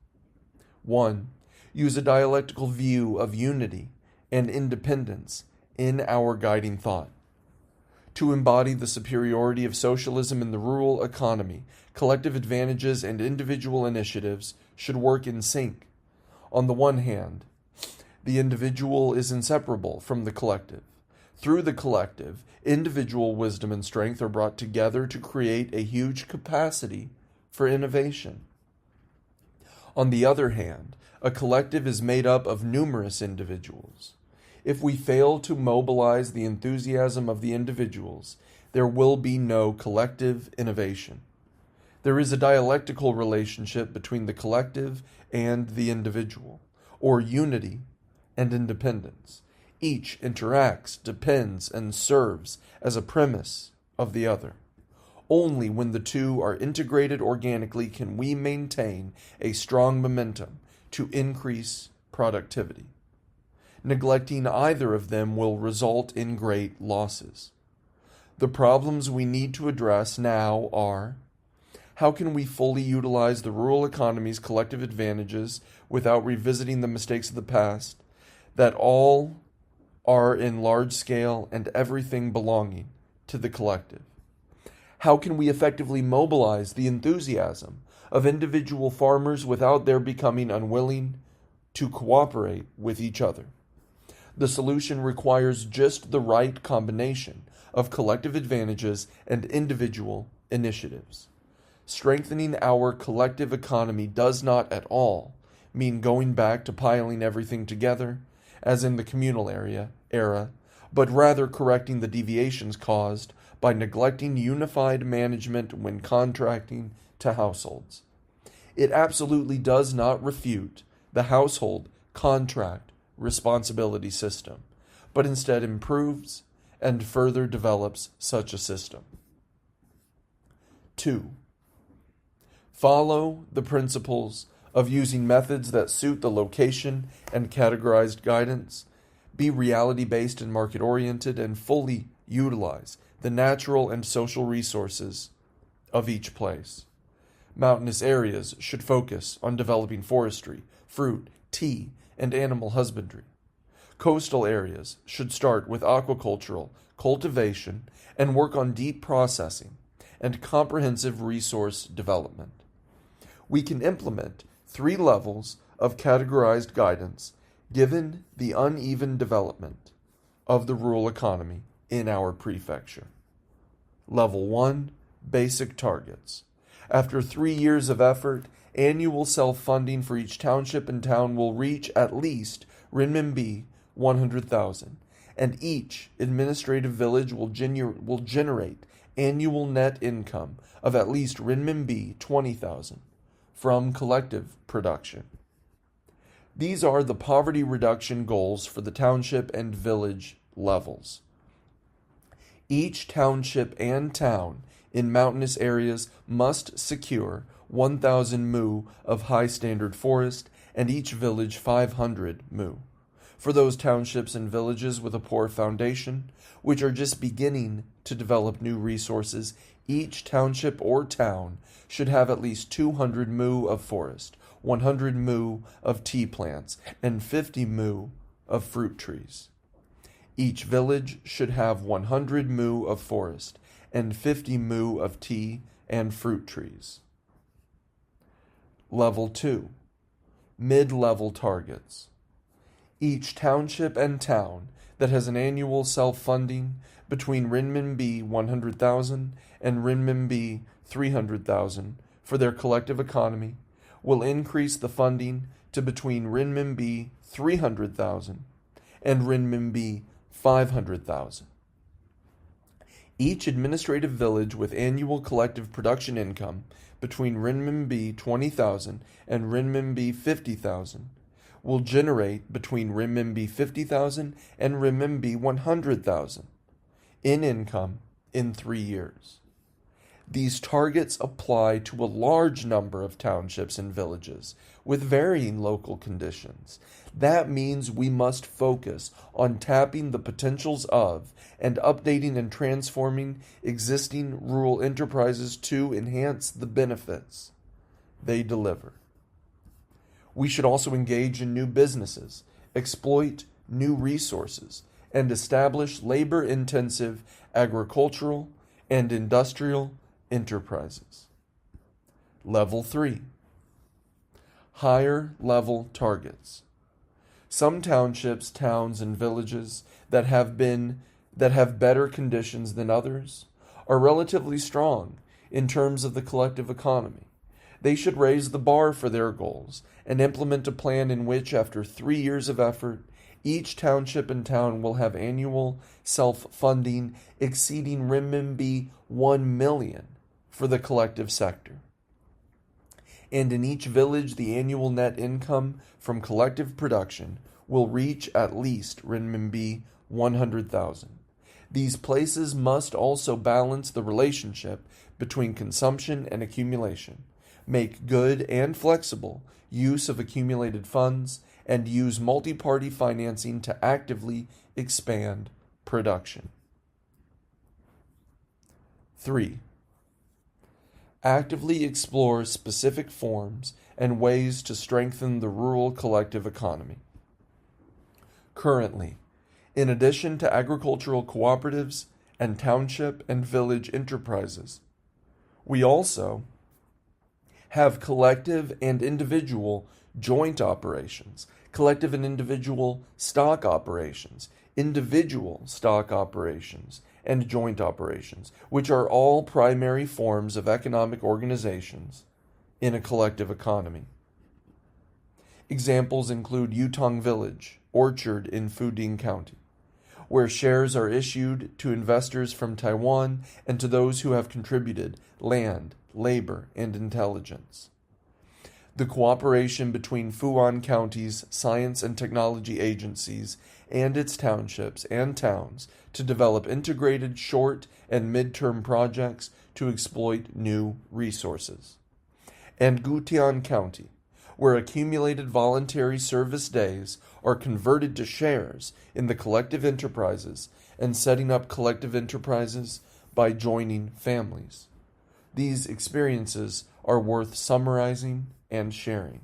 [SPEAKER 1] 1. Use a dialectical view of unity and independence in our guiding thought. To embody the superiority of socialism in the rural economy, collective advantages and individual initiatives should work in sync. On the one hand, the individual is inseparable from the collective. Through the collective, individual wisdom and strength are brought together to create a huge capacity for innovation. On the other hand, a collective is made up of numerous individuals. If we fail to mobilize the enthusiasm of the individuals, there will be no collective innovation. There is a dialectical relationship between the collective and the individual, or unity and independence. Each interacts, depends, and serves as a premise of the other. Only when the two are integrated organically can we maintain a strong momentum to increase productivity. Neglecting either of them will result in great losses. The problems we need to address now are: how can we fully utilize the rural economy's collective advantages without revisiting the mistakes of the past, that all are in large scale and everything belonging to the collective? How can we effectively mobilize the enthusiasm of individual farmers without their becoming unwilling to cooperate with each other? The solution requires just the right combination of collective advantages and individual initiatives. Strengthening our collective economy does not at all mean going back to piling everything together, as in the communal era, but rather correcting the deviations caused by neglecting unified management when contracting to households. It absolutely does not refute the household contract responsibility system, but instead improves and further develops such a system. 2. Follow the principles of using methods that suit the location and categorized guidance. Be reality-based and market-oriented, and fully utilize the natural and social resources of each place. Mountainous areas should focus on developing forestry, fruit, tea, and animal husbandry. Coastal areas should start with aquacultural cultivation and work on deep processing and comprehensive resource development. We can implement 3 levels of categorized guidance given the uneven development of the rural economy in our prefecture. Level 1, basic targets. After 3 years of effort, annual self-funding for each township and town will reach at least renminbi 100,000, and each administrative village will generate annual net income of at least renminbi 20,000 from collective production. These are the poverty reduction goals for the township and village levels. Each township and town in mountainous areas must secure 1,000 mu of high standard forest, and each village 500 mu. For those townships and villages with a poor foundation, which are just beginning to develop new resources, each township or town should have at least 200 mu of forest, 100 mu of tea plants, and 50 mu of fruit trees. Each village should have 100 mu of forest and 50 mu of tea and fruit trees. Level 2. Mid-level targets. Each township and town that has an annual self-funding between renminbi 100,000 and renminbi 300,000 for their collective economy will increase the funding to between renminbi 300,000 and renminbi 500,000. Each administrative village with annual collective production income between renminbi 20,000 and renminbi 50,000 will generate between renminbi 50,000 and renminbi 100,000 in income in 3 years. These targets apply to a large number of townships and villages with varying local conditions. That means we must focus on tapping the potentials of and updating and transforming existing rural enterprises to enhance the benefits they deliver. We should also engage in new businesses, exploit new resources, and establish labor-intensive agricultural and industrial enterprises. Level 3. Higher level targets. Some townships, towns, and villages that have better conditions than others are relatively strong in terms of the collective economy. They should raise the bar for their goals and implement a plan in which, after 3 years of effort, each township and town will have annual self-funding exceeding renminbi 1 million for the collective sector. And in each village, the annual net income from collective production will reach at least renminbi 100,000. These places must also balance the relationship between consumption and accumulation, make good and flexible use of accumulated funds, and use multi-party financing to actively expand production. 3. Actively explore specific forms and ways to strengthen the rural collective economy. Currently, in addition to agricultural cooperatives and township and village enterprises, we also have collective and individual joint operations, collective and individual stock operations, individual stock operations, and joint operations, which are all primary forms of economic organizations in a collective economy. Examples include Yutong Village, Orchard in Fuding County, where shares are issued to investors from Taiwan and to those who have contributed land, labor, and intelligence. The cooperation between Fuan County's science and technology agencies and its townships and towns to develop integrated short and mid-term projects to exploit new resources. And Gutian County, where accumulated voluntary service days are converted to shares in the collective enterprises and setting up collective enterprises by joining families. These experiences are worth summarizing and sharing.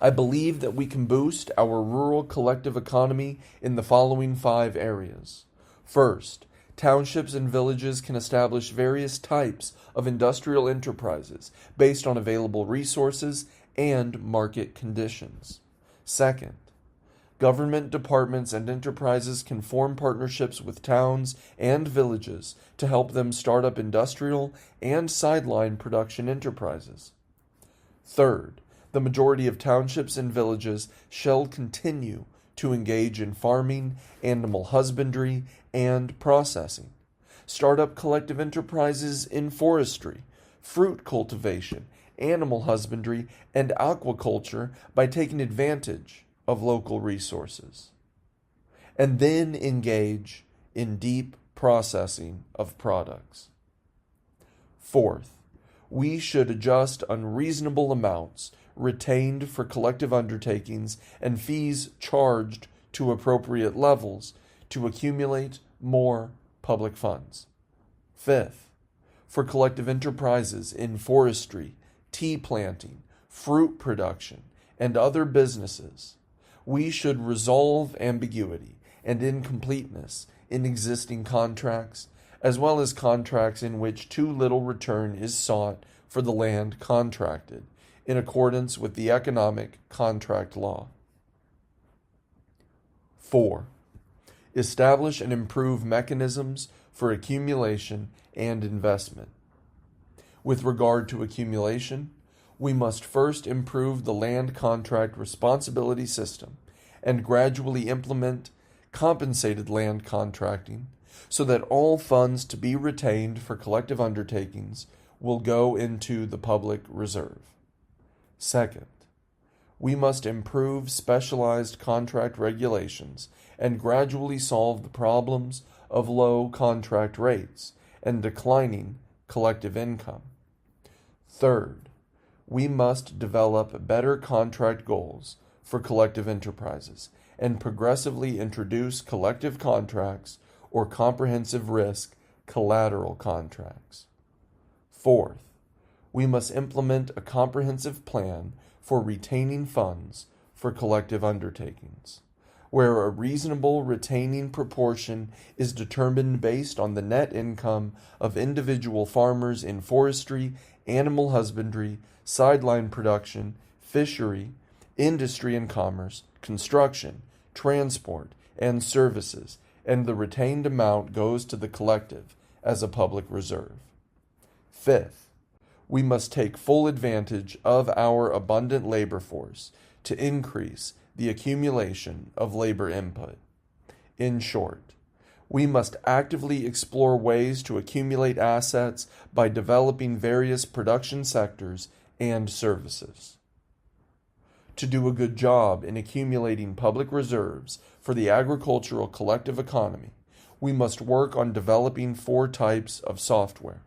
[SPEAKER 1] I believe that we can boost our rural collective economy in the following 5 areas. First, townships and villages can establish various types of industrial enterprises based on available resources and market conditions. Second, government departments and enterprises can form partnerships with towns and villages to help them start up industrial and sideline production enterprises. Third, the majority of townships and villages shall continue to engage in farming, animal husbandry, and processing. Start up collective enterprises in forestry, fruit cultivation, animal husbandry, and aquaculture by taking advantage of local resources. And then engage in deep processing of products. Fourth, we should adjust unreasonable amounts retained for collective undertakings and fees charged to appropriate levels to accumulate more public funds. Fifth, for collective enterprises in forestry, tea planting, fruit production, and other businesses, we should resolve ambiguity and incompleteness in existing contracts, as well as contracts in which too little return is sought for the land contracted, in accordance with the economic contract law. 4. Establish and improve mechanisms for accumulation and investment. With regard to accumulation, we must first improve the land contract responsibility system and gradually implement compensated land contracting so that all funds to be retained for collective undertakings will go into the public reserve. Second, we must improve specialized contract regulations and gradually solve the problems of low contract rates and declining collective income. Third, we must develop better contract goals for collective enterprises and progressively introduce collective contracts or comprehensive risk collateral contracts. Fourth, we must implement a comprehensive plan for retaining funds for collective undertakings, where a reasonable retaining proportion is determined based on the net income of individual farmers in forestry, animal husbandry, sideline production, fishery, industry and commerce, construction, transport, and services, and the retained amount goes to the collective as a public reserve. Fifth, we must take full advantage of our abundant labor force to increase the accumulation of labor input. In short, we must actively explore ways to accumulate assets by developing various production sectors and services. To do a good job in accumulating public reserves for the agricultural collective economy, we must work on developing 4 types of software.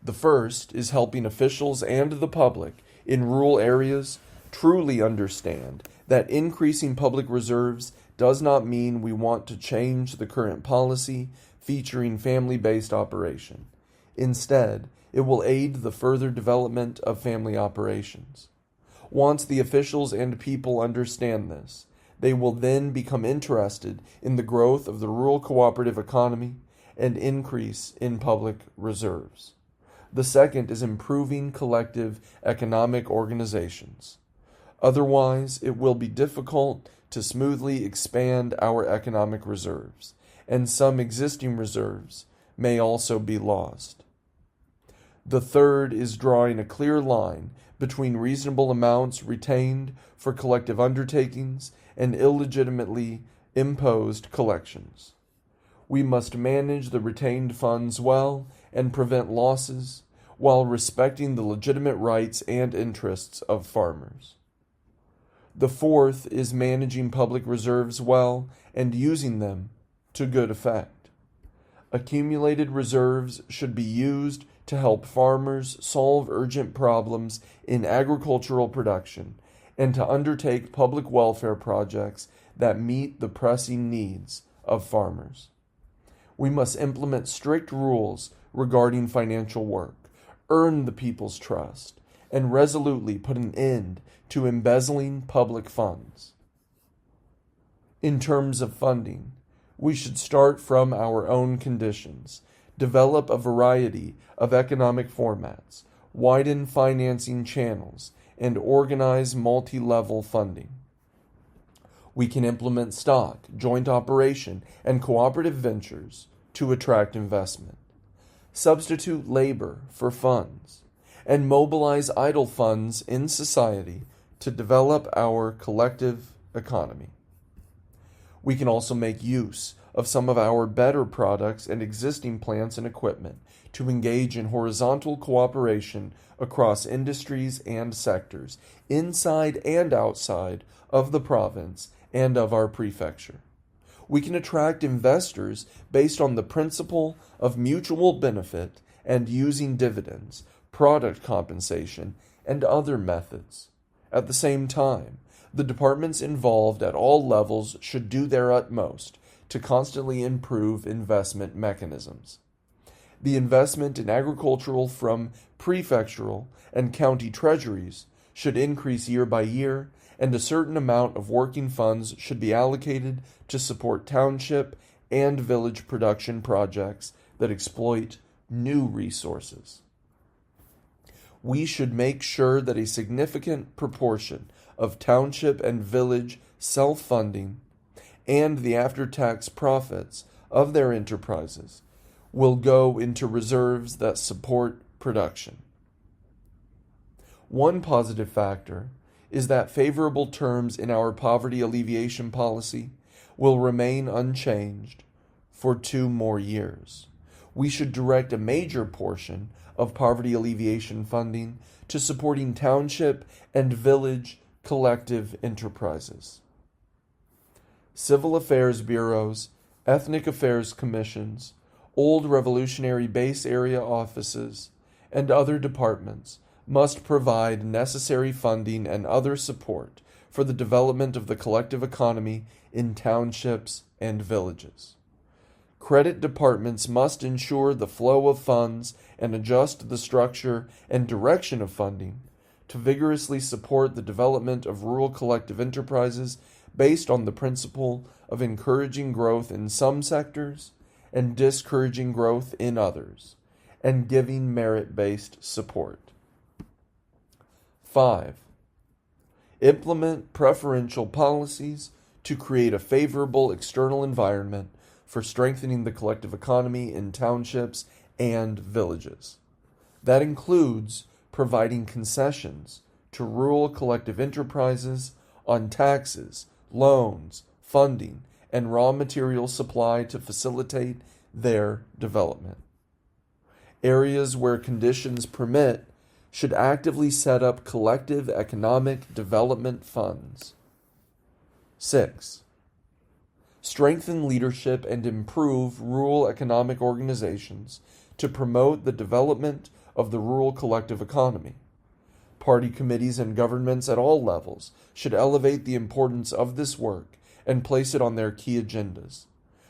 [SPEAKER 1] The first is helping officials and the public in rural areas truly understand that increasing public reserves does not mean we want to change the current policy featuring family-based operation. Instead, it will aid the further development of family operations. Once the officials and people understand this, they will then become interested in the growth of the rural cooperative economy and increase in public reserves. The second is improving collective economic organizations. Otherwise, it will be difficult to smoothly expand our economic reserves, and some existing reserves may also be lost. The third is drawing a clear line between reasonable amounts retained for collective undertakings and illegitimately imposed collections. We must manage the retained funds well and prevent losses while respecting the legitimate rights and interests of farmers. The fourth is managing public reserves well and using them to good effect. Accumulated reserves should be used to help farmers solve urgent problems in agricultural production and to undertake public welfare projects that meet the pressing needs of farmers. We must implement strict rules regarding financial work, earn the people's trust, and resolutely put an end to embezzling public funds. In terms of funding, we should start from our own conditions, develop a variety of economic formats, widen financing channels, and organize multi-level funding. We can implement stock, joint operation, and cooperative ventures to attract investment, substitute labor for funds, and mobilize idle funds in society to develop our collective economy. We can also make use of some of our better products and existing plants and equipment to engage in horizontal cooperation across industries and sectors, inside and outside of the province and of our prefecture. We can attract investors based on the principle of mutual benefit and using dividends, product compensation, and other methods. At the same time, the departments involved at all levels should do their utmost to constantly improve investment mechanisms. The investment in agricultural from prefectural and county treasuries should increase year by year, and a certain amount of working funds should be allocated to support township and village production projects that exploit new resources. We should make sure that a significant proportion of township and village self-funding and the after-tax profits of their enterprises will go into reserves that support production. One positive factor is that favorable terms in our poverty alleviation policy will remain unchanged for 2 more years. We should direct a major portion of poverty alleviation funding to supporting township and village collective enterprises. Civil affairs bureaus ethnic affairs commissions, old revolutionary base area offices, and other departments must provide necessary funding and other support for the development of the collective economy in townships and villages. Credit departments must ensure the flow of funds and adjust the structure and direction of funding to vigorously support the development of rural collective enterprises based on the principle of encouraging growth in some sectors and discouraging growth in others, and giving merit-based support. 5. Implement preferential policies to create a favorable external environment for strengthening the collective economy in townships and villages. That includes providing concessions to rural collective enterprises on taxes, loans, funding, and raw material supply to facilitate their development. Areas where conditions permit should actively set up collective economic development funds. 6. Strengthen leadership and improve rural economic organizations to promote the development of the rural collective economy. Party committees and governments at all levels should elevate the importance of this work and place it on their key agendas.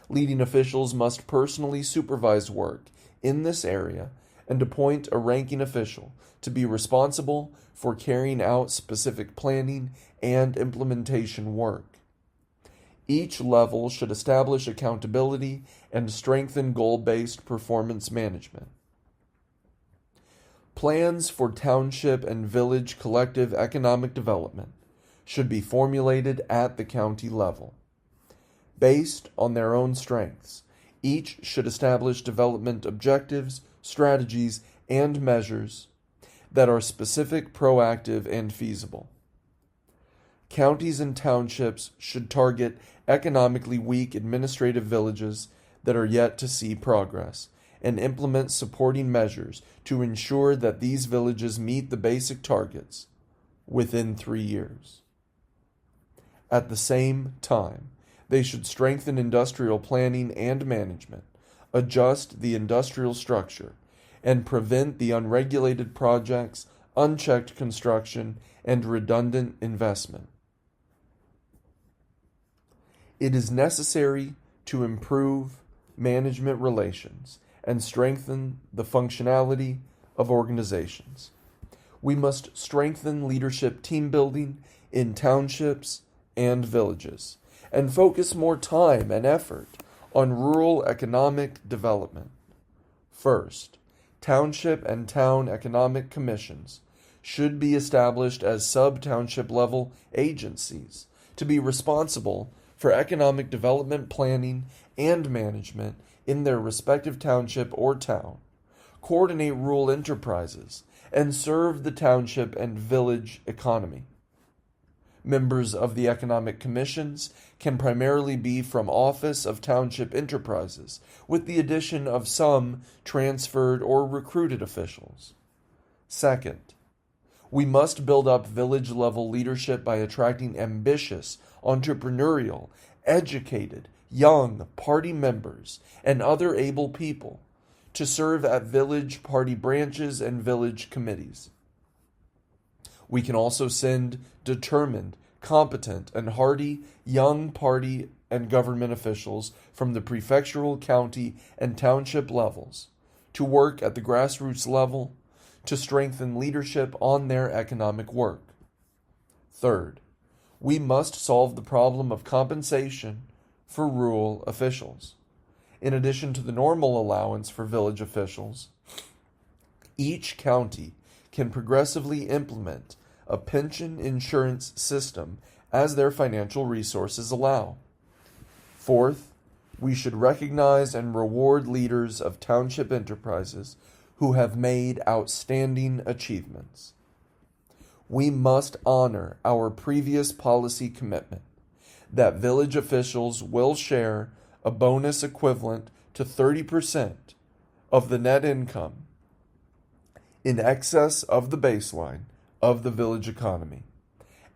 [SPEAKER 1] Leading officials must personally supervise work in this area and appoint a ranking official to be responsible for carrying out specific planning and implementation work. Each level should establish accountability and strengthen goal-based performance management. Plans for township and village collective economic development should be formulated at the county level. Based on their own strengths, each should establish development objectives, strategies, and measures that are specific, proactive, and feasible. Counties and townships should target economically weak administrative villages that are yet to see progress and implement supporting measures to ensure that these villages meet the basic targets within 3 years. At the same time, they should strengthen industrial planning and management, adjust the industrial structure, and prevent the unregulated projects, unchecked construction, and redundant investment. It is necessary to improve management relations and strengthen the functionality of organizations. We must strengthen leadership team building in townships and villages and focus more time and effort on rural economic development. First, township and town economic commissions should be established as sub-township level agencies to be responsible for economic development planning and management in their respective township or town, coordinate rural enterprises, and serve the township and village economy. Members of the economic commissions can primarily be from Office of Township Enterprises, with the addition of some transferred or recruited officials. Second, we must build up village-level leadership by attracting ambitious, entrepreneurial, educated, young party members and other able people to serve at village party branches and village committees. We can also send determined, competent, and hardy young party and government officials from the prefectural, county, and township levels to work at the grassroots level to strengthen leadership on their economic work. Third, we must solve the problem of compensation for rural officials. In addition to the normal allowance for village officials, each county can progressively implement a pension insurance system as their financial resources allow. Fourth, we should recognize and reward leaders of township enterprises who have made outstanding achievements. We must honor our previous policy commitment that village officials will share a bonus equivalent to 30% of the net income in excess of the baseline of the village economy,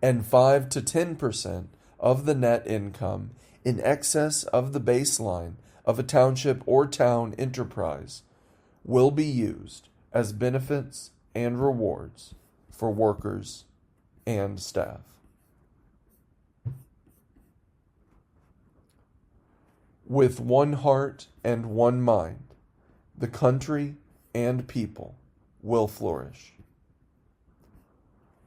[SPEAKER 1] and 5 to 10% of the net income in excess of the baseline of a township or town enterprise will be used as benefits and rewards for workers and staff. With one heart and one mind, the country and people will flourish.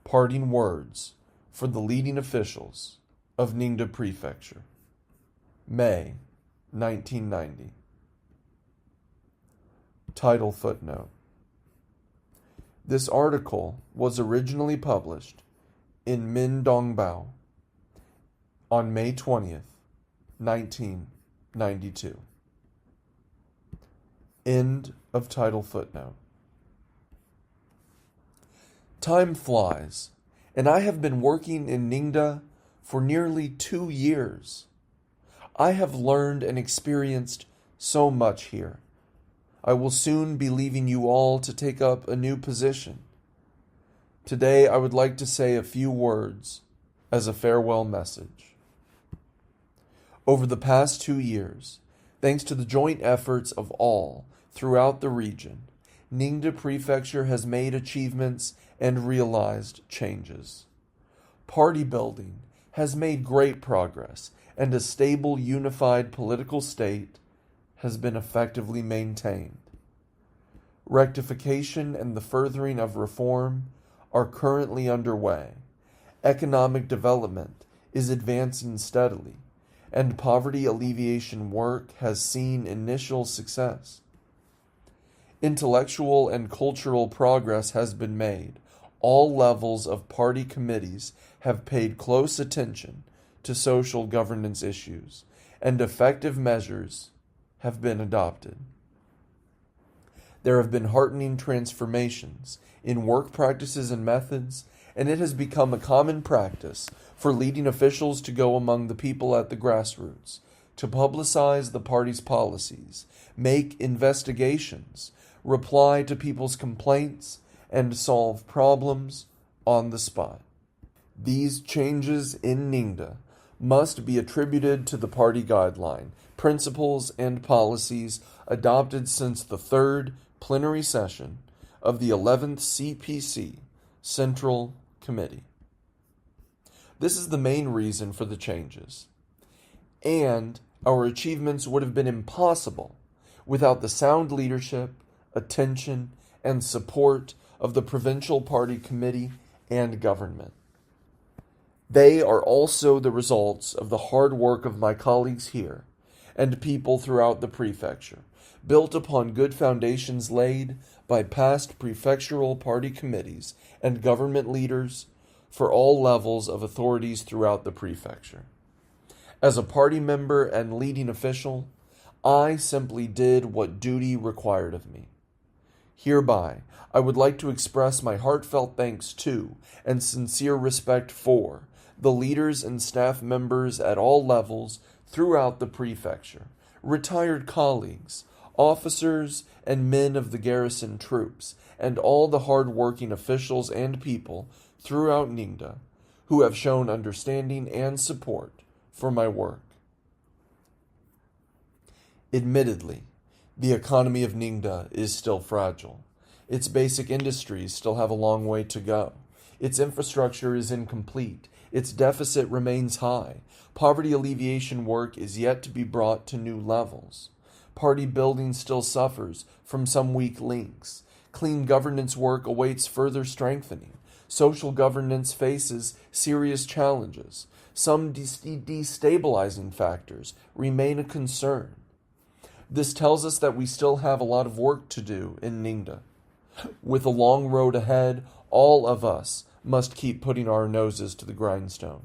[SPEAKER 1] Parting words for the leading officials of Ningda Prefecture, May 1990. Title footnote. This article was originally published in Mindongbao on May 20th, 1992. End of title footnote. Time flies, and I have been working in Ningda for nearly 2 years. I have learned and experienced so much here. I will soon be leaving you all to take up a new position. Today I would like to say a few words as a farewell message. Over the past 2 years, thanks to the joint efforts of all throughout the region, Ningda Prefecture has made achievements and realized changes. Party building has made great progress, and a stable, unified political state has been effectively maintained. Rectification and the furthering of reform are currently underway. Economic development is advancing steadily, and poverty alleviation work has seen initial success. Intellectual and cultural progress has been made. All levels of party committees have paid close attention to social governance issues, and effective measures have been adopted. There have been heartening transformations in work practices and methods, and it has become a common practice for leading officials to go among the people at the grassroots, to publicize the party's policies, make investigations, reply to people's complaints, and solve problems on the spot. These changes in Ningda must be attributed to the party guideline, principles, and policies adopted since the third plenary session of the 11th CPC Central Committee. This is the main reason for the changes, and our achievements would have been impossible without the sound leadership, attention, and support of the Provincial Party Committee and government. They are also the results of the hard work of my colleagues here and people throughout the prefecture, built upon good foundations laid by past prefectural party committees and government leaders for all levels of authorities throughout the prefecture. As a party member and leading official, I simply did what duty required of me. Hereby, I would like to express my heartfelt thanks to and sincere respect for the leaders and staff members at all levels throughout the prefecture, retired colleagues, officers and men of the garrison troops, and all the hard-working officials and people throughout Ningda who have shown understanding and support for my work. Admittedly, the economy of Ningda is still fragile. Its basic industries still have a long way to go. Its infrastructure is incomplete. Its deficit remains high. Poverty alleviation work is yet to be brought to new levels. Party building still suffers from some weak links. Clean governance work awaits further strengthening. Social governance faces serious challenges. Some destabilizing factors remain a concern. This tells us that we still have a lot of work to do in Ningda. With a long road ahead, all of us must keep putting our noses to the grindstone.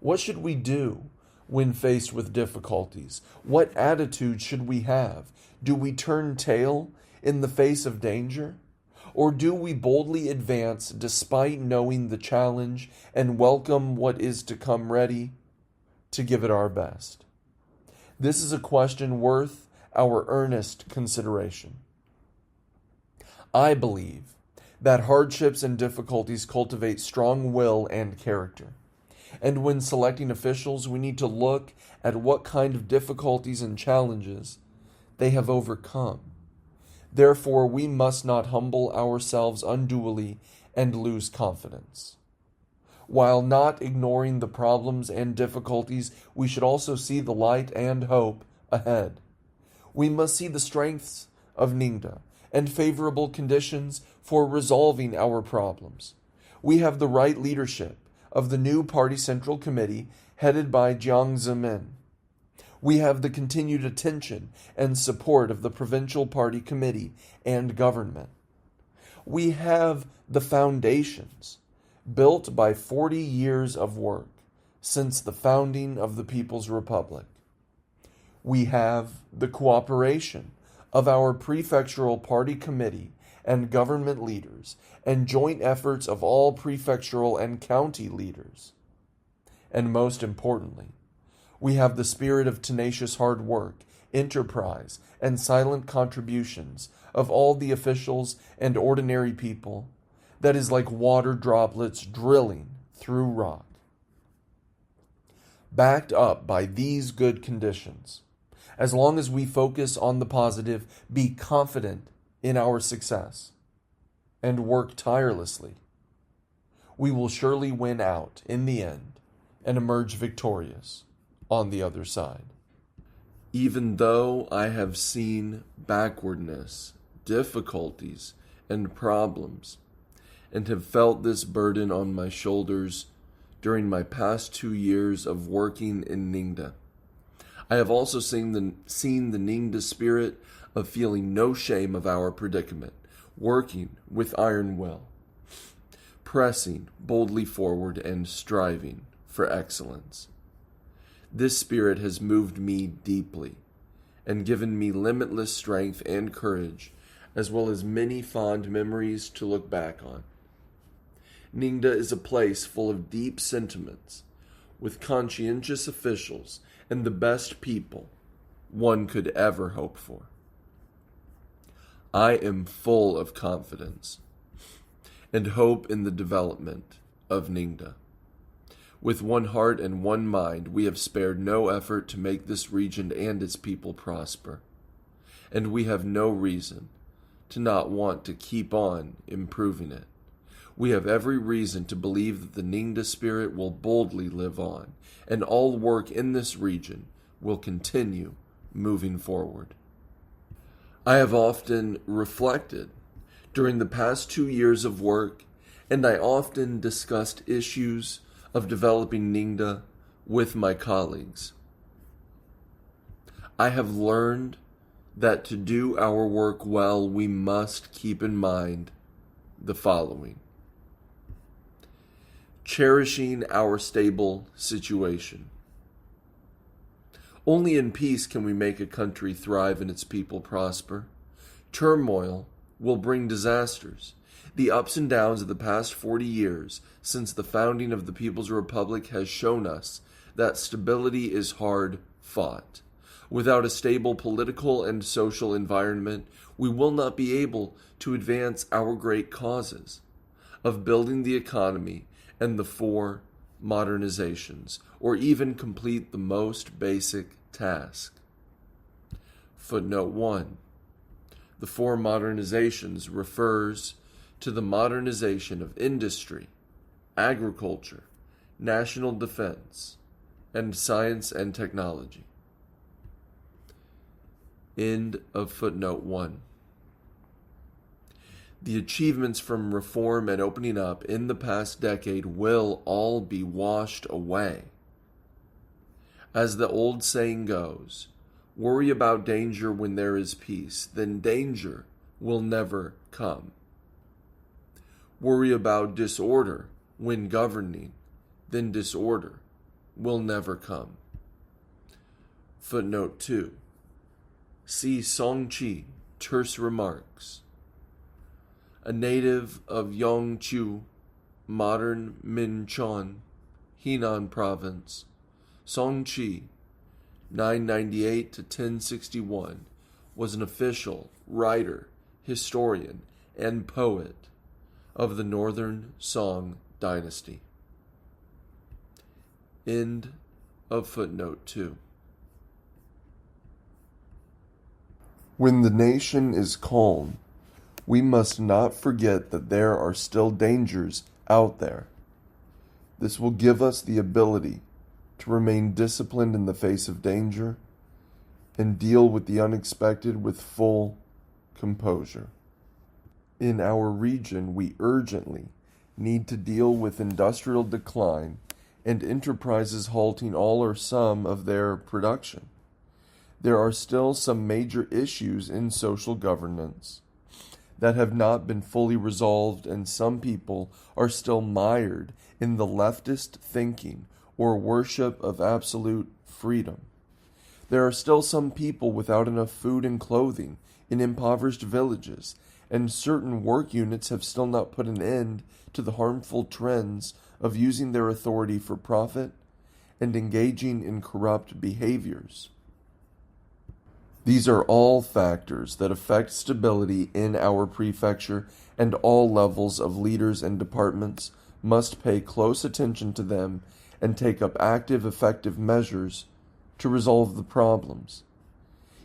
[SPEAKER 1] What should we do when faced with difficulties? What attitude should we have? Do we turn tail in the face of danger? Or do we boldly advance despite knowing the challenge and welcome what is to come ready to give it our best? This is a question worth our earnest consideration. I believe that hardships and difficulties cultivate strong will and character. And when selecting officials, we need to look at what kind of difficulties and challenges they have overcome. Therefore, we must not humble ourselves unduly and lose confidence. While not ignoring the problems and difficulties, we should also see the light and hope ahead. We must see the strengths of Ningda and favorable conditions for resolving our problems. We have the right leadership of the new Party Central Committee headed by Jiang Zemin. We have the continued attention and support of the Provincial Party Committee and government. We have the foundations built by 40 years of work since the founding of the People's Republic. We have the cooperation of our prefectural party committee and government leaders and joint efforts of all prefectural and county leaders. And most importantly, we have the spirit of tenacious hard work, enterprise, and silent contributions of all the officials and ordinary people that is like water droplets drilling through rock. Backed up by these good conditions, as long as we focus on the positive, be confident in our success, and work tirelessly, we will surely win out in the end and emerge victorious on the other side. Even though I have seen backwardness, difficulties, and problems, and have felt this burden on my shoulders during my past 2 years of working in Ningda, I have also seen the Ningda spirit of feeling no shame of our predicament, working with iron will, pressing boldly forward and striving for excellence. This spirit has moved me deeply and given me limitless strength and courage, as well as many fond memories to look back on. Ningda is a place full of deep sentiments, with conscientious officials and the best people one could ever hope for. I am full of confidence and hope in the development of Ningda. With one heart and one mind, we have spared no effort to make this region and its people prosper, and we have no reason to not want to keep on improving it. We have every reason to believe that the Ningda spirit will boldly live on, and all work in this region will continue moving forward. I have often reflected during the past 2 years of work, and I often discussed issues of developing Ningda with my colleagues. I have learned that to do our work well, we must keep in mind the following: cherishing our stable situation. Only in peace can we make a country thrive and its people prosper. Turmoil will bring disasters. The ups and downs of the past 40 years since the founding of the People's Republic has shown us that stability is hard fought. Without a stable political and social environment, we will not be able to advance our great causes of building the economy and the 4 modernizations, or even complete the most basic task. Footnote 1. The 4 modernizations refers to the modernization of industry, agriculture, national defense, and science and technology. End of footnote 1. The achievements from reform and opening up in the past decade will all be washed away. As the old saying goes, worry about danger when there is peace, then danger will never come. Worry about disorder when governing, then disorder will never come. Footnote 2. See Song Chi, Terse Remarks. A native of Yongqiu, modern Minchon, Henan Province, Song Chi, 998 to 1061, was an official, writer, historian, and poet of the Northern Song dynasty. End of footnote 2. When the nation is calm, we must not forget that there are still dangers out there. This will give us the ability to remain disciplined in the face of danger and deal with the unexpected with full composure. In our region, we urgently need to deal with industrial decline and enterprises halting all or some of their production. There are still some major issues in social governance that have not been fully resolved, and some people are still mired in the leftist thinking or worship of absolute freedom. There are still some people without enough food and clothing in impoverished villages, and certain work units have still not put an end to the harmful trends of using their authority for profit and engaging in corrupt behaviors. These are all factors that affect stability in our prefecture, and all levels of leaders and departments must pay close attention to them and take up active, effective measures to resolve the problems.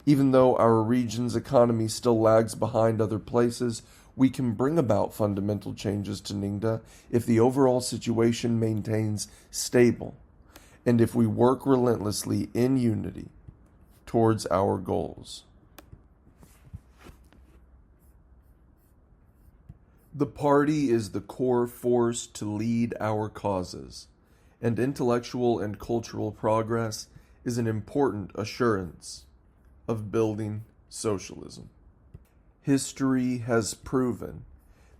[SPEAKER 1] Even though our region's economy still lags behind other places, we can bring about fundamental changes to Ningda if the overall situation maintains stable, and if we work relentlessly in unity towards our goals. The party is the core force to lead our causes, and intellectual and cultural progress is an important assurance of building socialism. History has proven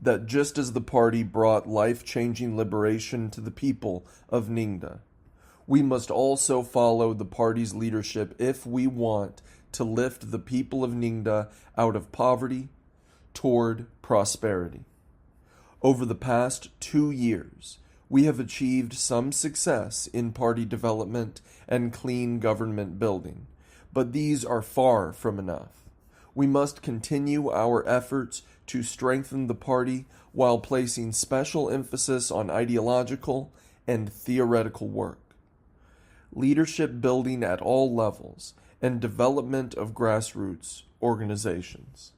[SPEAKER 1] that just as the party brought life-changing liberation to the people of Ningda, we must also follow the party's leadership if we want to lift the people of Ningda out of poverty toward prosperity. Over the past 2 years, we have achieved some success in party development and clean government building, but these are far from enough. We must continue our efforts to strengthen the party while placing special emphasis on ideological and theoretical work, leadership building at all levels, and development of grassroots organizations.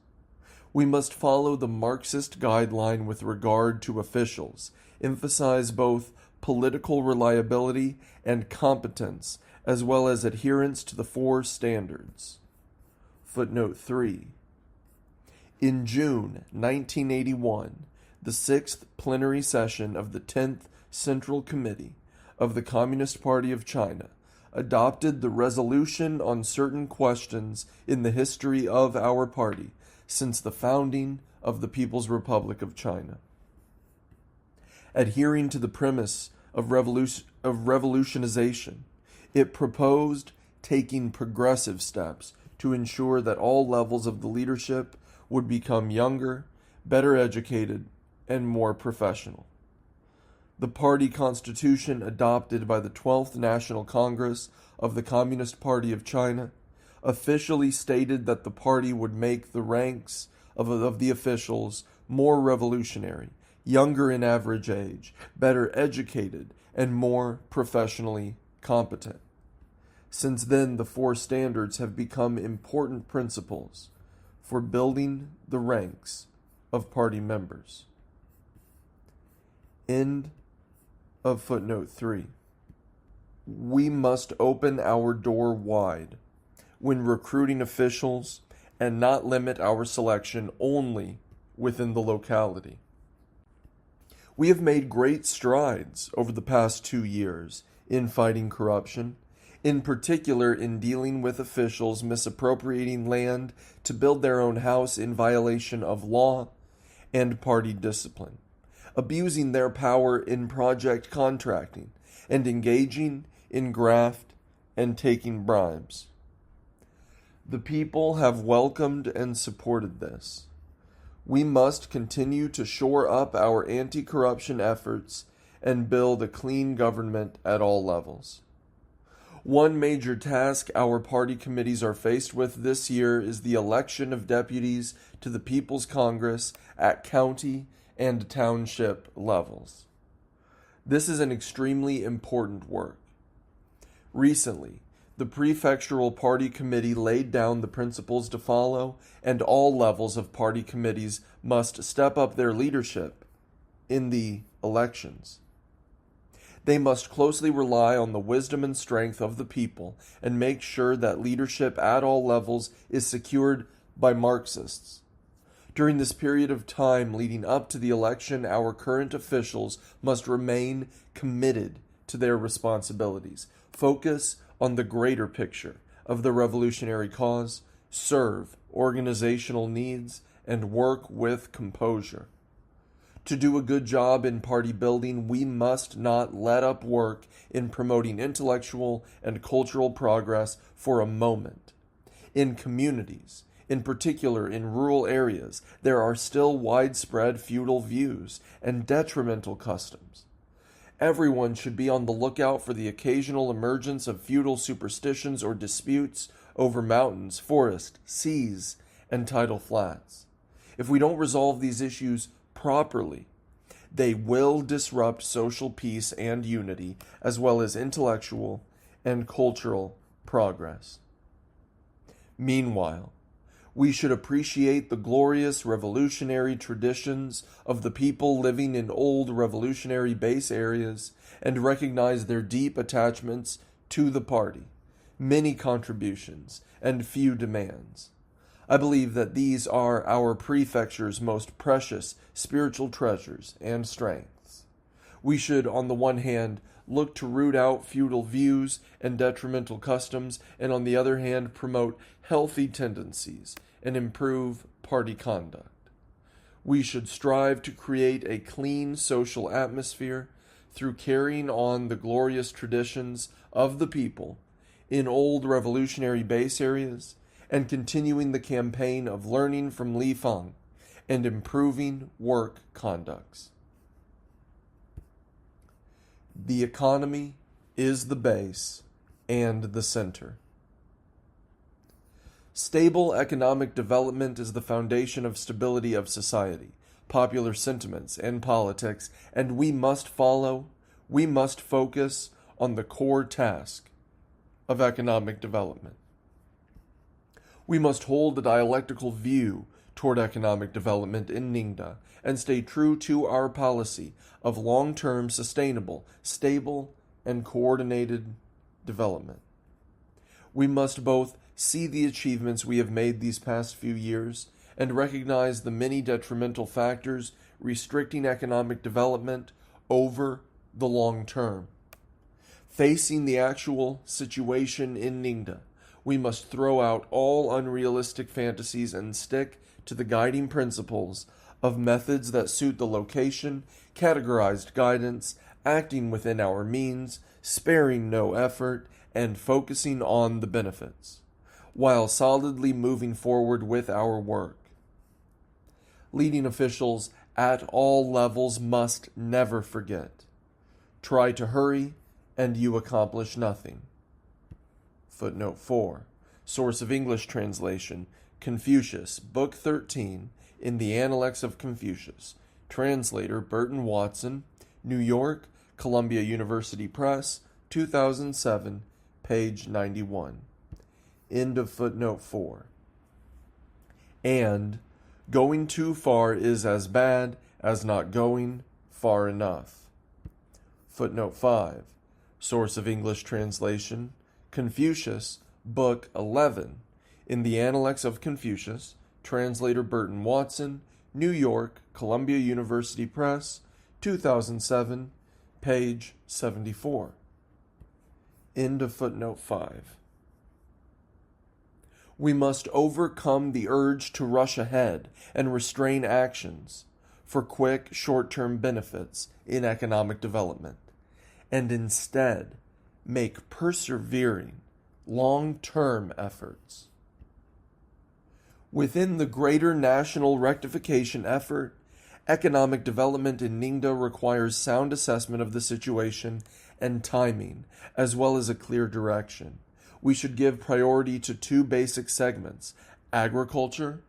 [SPEAKER 1] We must follow the Marxist guideline with regard to officials, emphasize both political reliability and competence, as well as adherence to the 4 standards. Footnote 3. In June 1981, the 6th plenary session of the 10th Central Committee of the Communist Party of China adopted the resolution on certain questions in the history of our party since the founding of the People's Republic of China. Adhering to the premise of revolutionization, it proposed taking progressive steps to ensure that all levels of the leadership would become younger, better educated, and more professional. The party constitution adopted by the 12th National Congress of the Communist Party of China officially stated that the party would make the ranks of the officials more revolutionary, younger in average age, better educated, and more professionally competent. Since then, the 4 standards have become important principles for building the ranks of party members. End of footnote 3. We must open our door wide when recruiting officials and not limit our selection only within the locality. We have made great strides over the past 2 years in fighting corruption, in particular in dealing with officials misappropriating land to build their own house in violation of law and party discipline, abusing their power in project contracting, and engaging in graft and taking bribes. The people have welcomed and supported this. We must continue to shore up our anti-corruption efforts and build a clean government at all levels. One major task our party committees are faced with this year is the election of deputies to the People's Congress at county and township levels. This is an extremely important work. Recently, the prefectural party committee laid down the principles to follow, and all levels of party committees must step up their leadership in the elections. They must closely rely on the wisdom and strength of the people and make sure that leadership at all levels is secured by Marxists. During this period of time leading up to the election, our current officials must remain committed to their responsibilities, focus on the greater picture of the revolutionary cause, serve organizational needs, and work with composure. To do a good job in party building, we must not let up work in promoting intellectual and cultural progress for a moment. In communities, in particular in rural areas, there are still widespread feudal views and detrimental customs. Everyone should be on the lookout for the occasional emergence of feudal superstitions or disputes over mountains, forests, seas, and tidal flats. If we don't resolve these issues properly, they will disrupt social peace and unity, as well as intellectual and cultural progress. Meanwhile, we should appreciate the glorious revolutionary traditions of the people living in old revolutionary base areas and recognize their deep attachments to the party, many contributions, and few demands. I believe that these are our prefecture's most precious spiritual treasures and strengths. We should, on the one hand, look to root out feudal views and detrimental customs, and on the other hand, promote healthy tendencies and improve party conduct. We should strive to create a clean social atmosphere through carrying on the glorious traditions of the people in old revolutionary base areas and continuing the campaign of learning from Li Feng and improving work conducts. The economy is the base and the center. Stable economic development is the foundation of stability of society, popular sentiments, and politics, and we must focus on the core task of economic development. We must hold a dialectical view toward economic development in Ningda and stay true to our policy of long-term, sustainable, stable, and coordinated development. We must both see the achievements we have made these past few years and recognize the many detrimental factors restricting economic development over the long term. Facing the actual situation in Ningda, we must throw out all unrealistic fantasies and stick to the guiding principles of methods that suit the location, categorized guidance, acting within our means, sparing no effort, and focusing on the benefits, while solidly moving forward with our work. Leading officials at all levels must never forget. Try to hurry, and you accomplish nothing. Footnote 4. Source of English translation, Confucius, Book 13, in the Analects of Confucius. Translator, Burton Watson, New York, Columbia University Press, 2007, page 91. End of footnote 4. And going too far is as bad as not going far enough. Footnote 5. Source of English translation, Confucius, Book 11, in the Analects of Confucius. Translator Burton Watson, New York, Columbia University Press, 2007, page 74. End of footnote 5. We must overcome the urge to rush ahead and restrain actions for quick, short-term benefits in economic development, and instead make persevering, long-term efforts. Within the greater national rectification effort, economic development in Ningda requires sound assessment of the situation and timing, as well as a clear direction. We should give priority to two basic segments, agriculture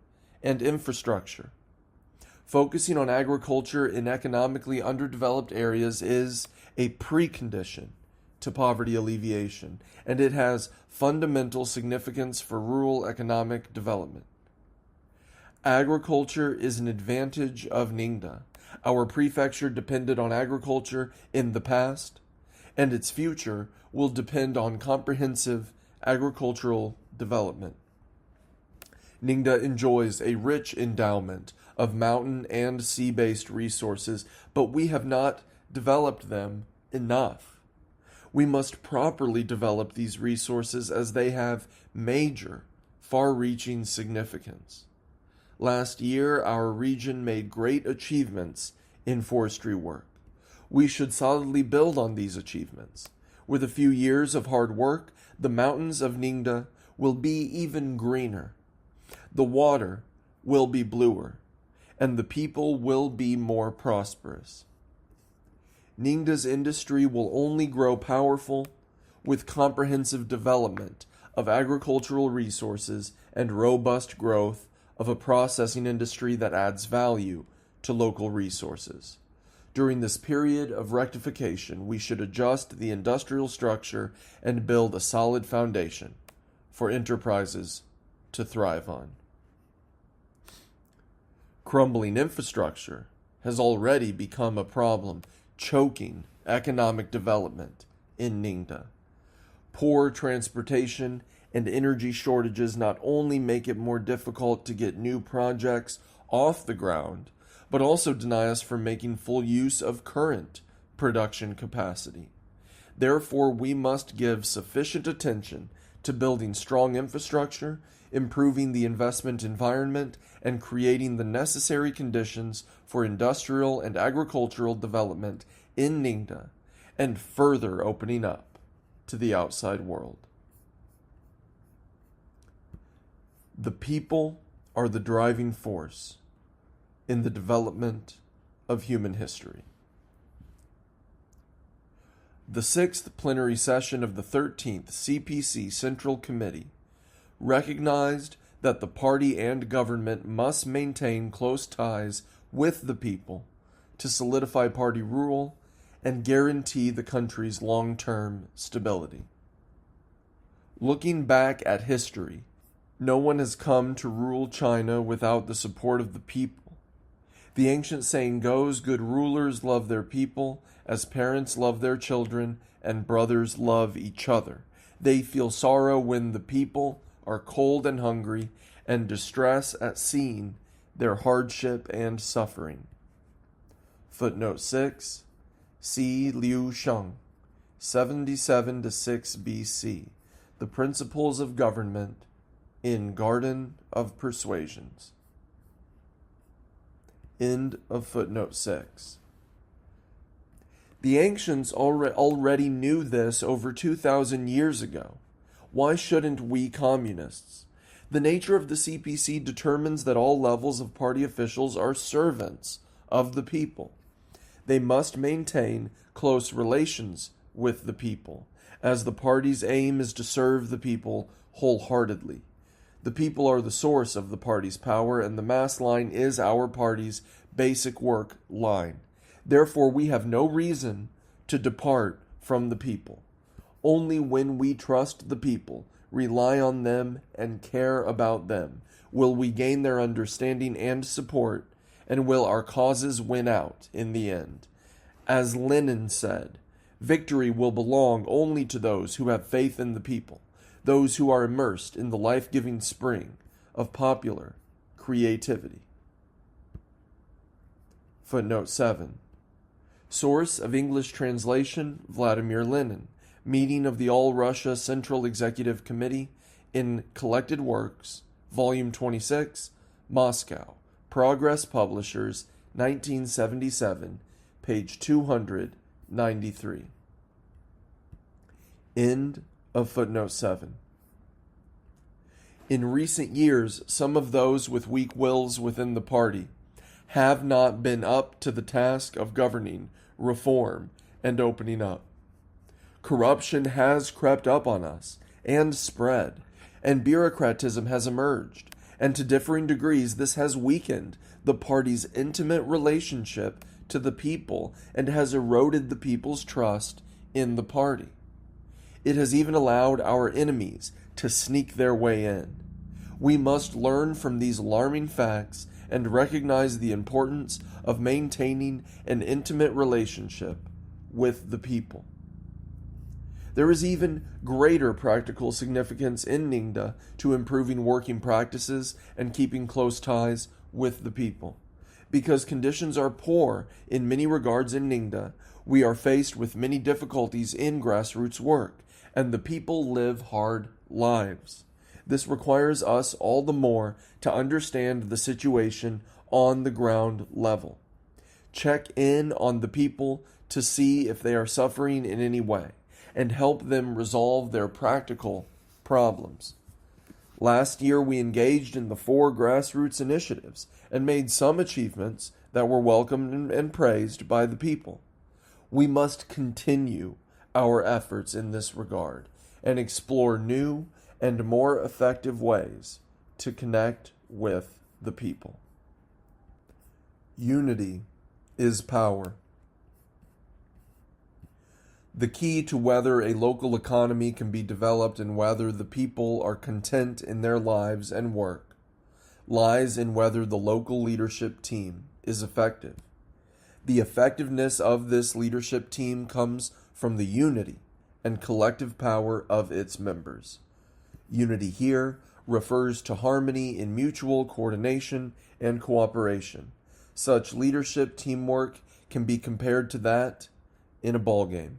[SPEAKER 1] and infrastructure. Focusing on agriculture in economically underdeveloped areas is a precondition to poverty alleviation, and it has fundamental significance for rural economic development. Agriculture is an advantage of Ningda. Our prefecture depended on agriculture in the past, and its future will depend on comprehensive agricultural development. Ningda enjoys a rich endowment of mountain and sea-based resources, but we have not developed them enough. We must properly develop these resources as they have major, far-reaching significance. Last year, our region made great achievements in forestry work. We should solidly build on these achievements. With a few years of hard work, the mountains of Ningda will be even greener. The water will be bluer, and the people will be more prosperous. Ningda's industry will only grow powerful with comprehensive development of agricultural resources and robust growth of a processing industry that adds value to local resources. During this period of rectification, we should adjust the industrial structure and build a solid foundation for enterprises to thrive on. Crumbling infrastructure has already become a problem, choking economic development in Ningda. Poor transportation and energy shortages not only make it more difficult to get new projects off the ground, but also deny us from making full use of current production capacity. Therefore, we must give sufficient attention to building strong infrastructure, improving the investment environment, and creating the necessary conditions for industrial and agricultural development in Ningda, and further opening up to the outside world. The people are the driving force in the development of human history. The 6th plenary session of the 13th CPC Central Committee recognized that the party and government must maintain close ties with the people to solidify party rule and guarantee the country's long-term stability. Looking back at history, no one has come to rule China without the support of the people. The ancient saying goes, good rulers love their people as parents love their children and brothers love each other. They feel sorrow when the people are cold and hungry and distress at seeing their hardship and suffering. Footnote 6, C. Liu Sheng, 77 to 6 BC, The Principles of Government in Garden of Persuasions. End of footnote 6. The ancients already knew this over 2,000 years ago. Why shouldn't we communists? The nature of the CPC determines that all levels of party officials are servants of the people. They must maintain close relations with the people, as the party's aim is to serve the people wholeheartedly. The people are the source of the party's power, and the mass line is our party's basic work line. Therefore, we have no reason to depart from the people. Only when we trust the people, rely on them, and care about them, will we gain their understanding and support, and will our causes win out in the end. As Lenin said, victory will belong only to those who have faith in the people, those who are immersed in the life-giving spring of popular creativity. Footnote 7. Source of English translation, Vladimir Lenin. Meeting of the All-Russia Central Executive Committee in Collected Works, Volume 26, Moscow. Progress Publishers, 1977, page 293. End of footnote 7. In recent years, some of those with weak wills within the party have not been up to the task of governing, reform, and opening up. Corruption has crept up on us and spread, and bureaucratism has emerged, and to differing degrees this has weakened the party's intimate relationship to the people and has eroded the people's trust in the party. It has even allowed our enemies to sneak their way in. We must learn from these alarming facts and recognize the importance of maintaining an intimate relationship with the people. There is even greater practical significance in Ningda to improving working practices and keeping close ties with the people. Because conditions are poor in many regards in Ningda, we are faced with many difficulties in grassroots work, and the people live hard lives. This requires us all the more to understand the situation on the ground level. Check in on the people to see if they are suffering in any way, and help them resolve their practical problems. Last year, we engaged in the 4 grassroots initiatives and made some achievements that were welcomed and praised by the people. We must continue our efforts in this regard and explore new and more effective ways to connect with the people. Unity is power. The key to whether a local economy can be developed and whether the people are content in their lives and work lies in whether the local leadership team is effective. The effectiveness of this leadership team comes from the unity and collective power of its members. Unity here refers to harmony in mutual coordination and cooperation. Such leadership teamwork can be compared to that in a ballgame.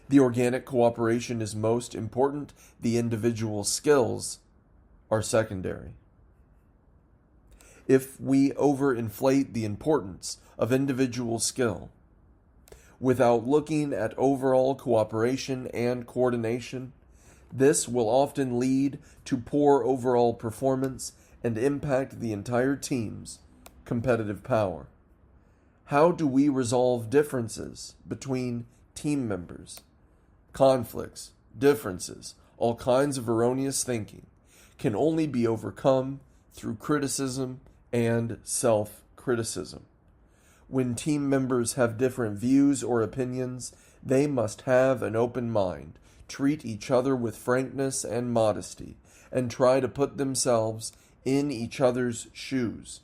[SPEAKER 1] The organic cooperation is most important. The individual skills are secondary. If we overinflate the importance of individual skill without looking at overall cooperation and coordination, this will often lead to poor overall performance and impact the entire team's competitive power. How do we resolve differences between team members? Conflicts, differences, all kinds of erroneous thinking can only be overcome through criticism and self-criticism. When team members have different views or opinions, they must have an open mind, treat each other with frankness and modesty, and try to put themselves in each other's shoes.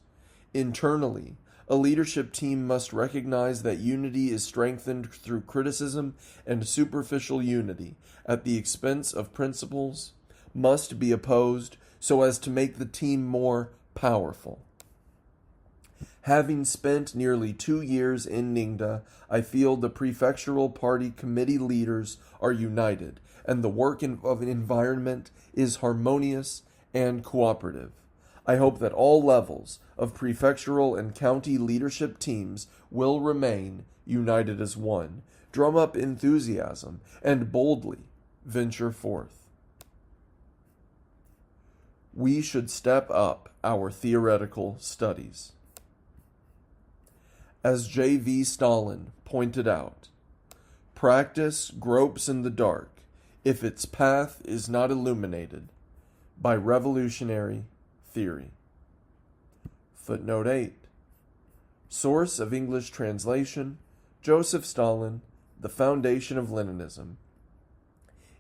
[SPEAKER 1] Internally, a leadership team must recognize that unity is strengthened through criticism, and superficial unity at the expense of principles must be opposed so as to make the team more powerful. Having spent nearly 2 years in Ningda, I feel the prefectural party committee leaders are united, and the work of an environment is harmonious and cooperative. I hope that all levels of prefectural and county leadership teams will remain united as one, drum up enthusiasm, and boldly venture forth. We should step up our theoretical studies. As J.V. Stalin pointed out, practice gropes in the dark if its path is not illuminated by revolutionary theory. Footnote 8. Source of English translation, Joseph Stalin, The Foundation of Leninism.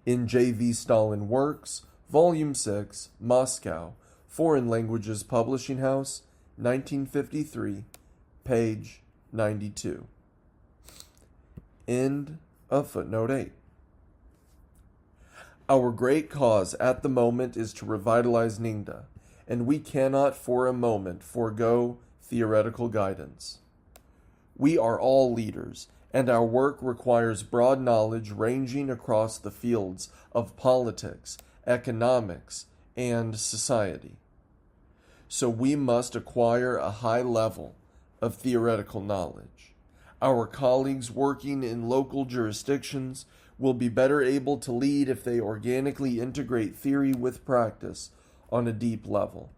[SPEAKER 1] In J.V. Stalin Works, Volume 6, Moscow, Foreign Languages Publishing House, 1953, page 92. End of footnote 8. Our great cause at the moment is to revitalize Ningda, and we cannot for a moment forego theoretical guidance. We are all leaders, and our work requires broad knowledge ranging across the fields of politics, economics, and society. So we must acquire a high level of theoretical knowledge. Our colleagues working in local jurisdictions will be better able to lead if they organically integrate theory with practice on a deep level.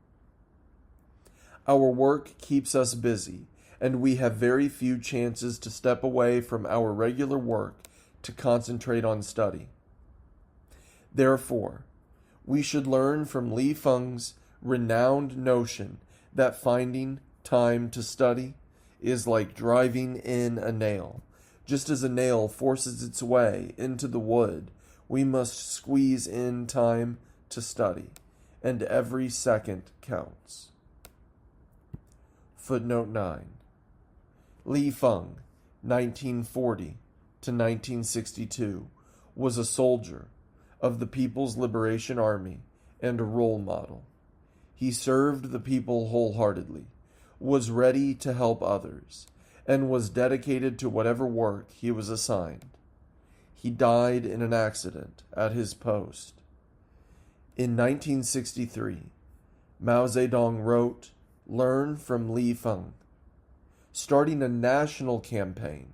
[SPEAKER 1] Our work keeps us busy, and we have very few chances to step away from our regular work to concentrate on study. Therefore, we should learn from Li Feng's renowned notion that finding time to study is like driving in a nail. Just as a nail forces its way into the wood We must squeeze in time to study, and every second counts. Footnote 9. Li Feng, 1940 to 1962, was a soldier of the People's Liberation Army and a role model. He served the people wholeheartedly, was ready to help others, and was dedicated to whatever work he was assigned. He died in an accident at his post. In 1963, Mao Zedong wrote, "Learn from Li Feng," starting a national campaign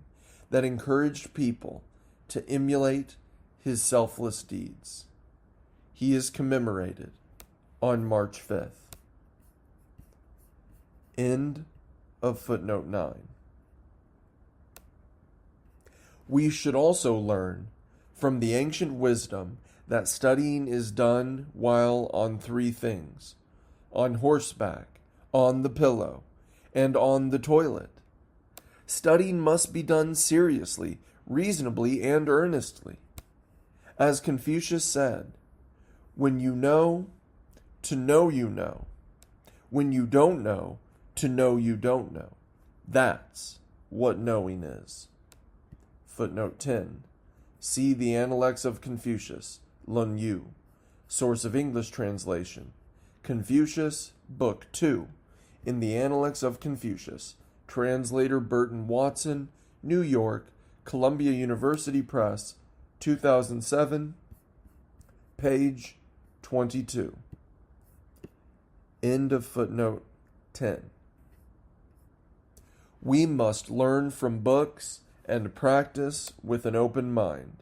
[SPEAKER 1] that encouraged people to emulate his selfless deeds. He is commemorated on March 5th. End of footnote 9. We should also learn from the ancient wisdom that studying is done while on three things: on horseback, on the pillow, and on the toilet. Studying must be done seriously, reasonably, and earnestly. As Confucius said, "When you know, to know you know. When you don't know, to know you don't know. That's what knowing is." Footnote 10. See the Analects of Confucius, Lun Yu. Source of English translation: Confucius, Book 2, in the Analects of Confucius. Translator Burton Watson, New York, Columbia University Press, 2007, page 22. End of footnote 10. We must learn from books and practice with an open mind.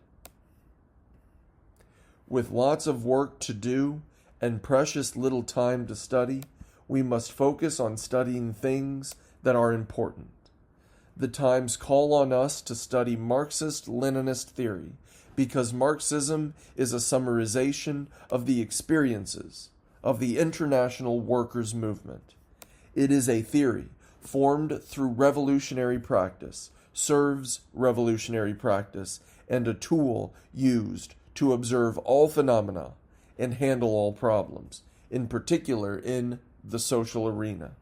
[SPEAKER 1] With lots of work to do and precious little time to study, we must focus on studying things that are important. The times call on us to study Marxist-Leninist theory because Marxism is a summarization of the experiences of the international workers' movement. It is a theory formed through revolutionary practice, serves revolutionary practice, and a tool used to observe all phenomena and handle all problems, in particular in the social arena.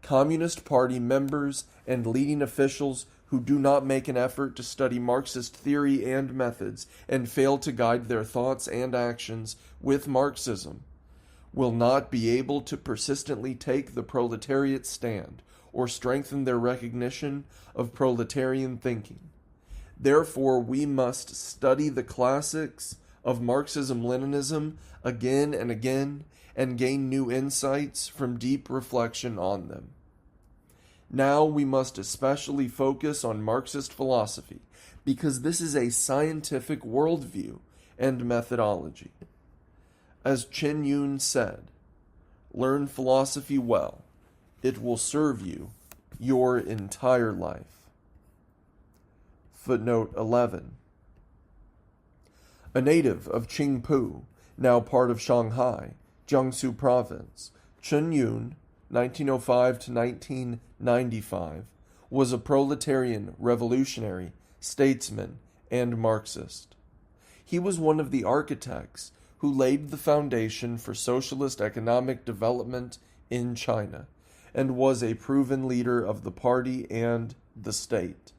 [SPEAKER 1] Communist Party members and leading officials who do not make an effort to study Marxist theory and methods and fail to guide their thoughts and actions with Marxism will not be able to persistently take the proletariat stand or strengthen their recognition of proletarian thinking. Therefore, we must study the classics of Marxism-Leninism again and again and gain new insights from deep reflection on them. Now we must especially focus on Marxist philosophy because this is a scientific worldview and methodology. As Chen Yun said, "Learn philosophy well. It will serve you your entire life." Footnote 11. A native of Qingpu, now part of Shanghai, Jiangsu Province, Chen Yun, 1905 to 1995, was a proletarian revolutionary, statesman, and Marxist. He was one of the architects who laid the foundation for socialist economic development in China, and was a proven leader of the party and the state.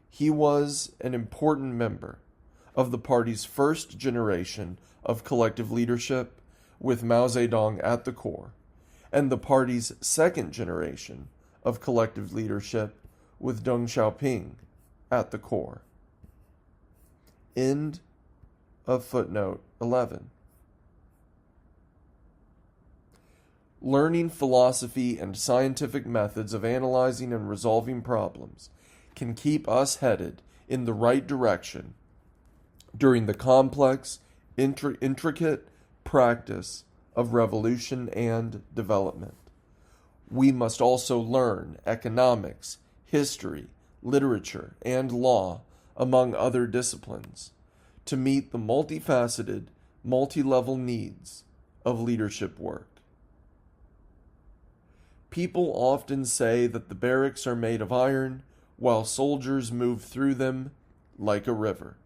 [SPEAKER 1] He was an important member of the party's first generation of collective leadership, with Mao Zedong at the core, and the party's second generation of collective leadership, with Deng Xiaoping at the core. End of footnote 11. Learning philosophy and scientific methods of analyzing and resolving problems can keep us headed in the right direction during the complex, intricate practice of revolution and development. We must also learn economics, history, literature, and law, among other disciplines, to meet the multifaceted, multi-level needs of leadership work. People often say that the barracks are made of iron, while soldiers move through them like a river.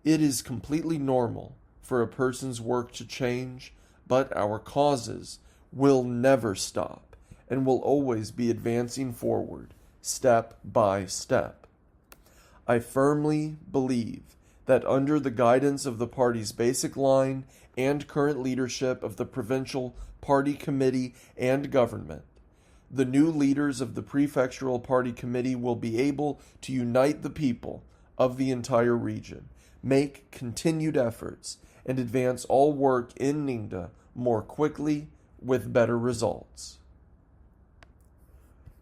[SPEAKER 1] It is completely normal for a person's work to change, but our causes will never stop and will always be advancing forward, step by step. I firmly believe that under the guidance of the party's basic line and current leadership of the provincial party committee and government, the new leaders of the prefectural party committee will be able to unite the people of the entire region, make continued efforts, and advance all work in Ningda more quickly with better results.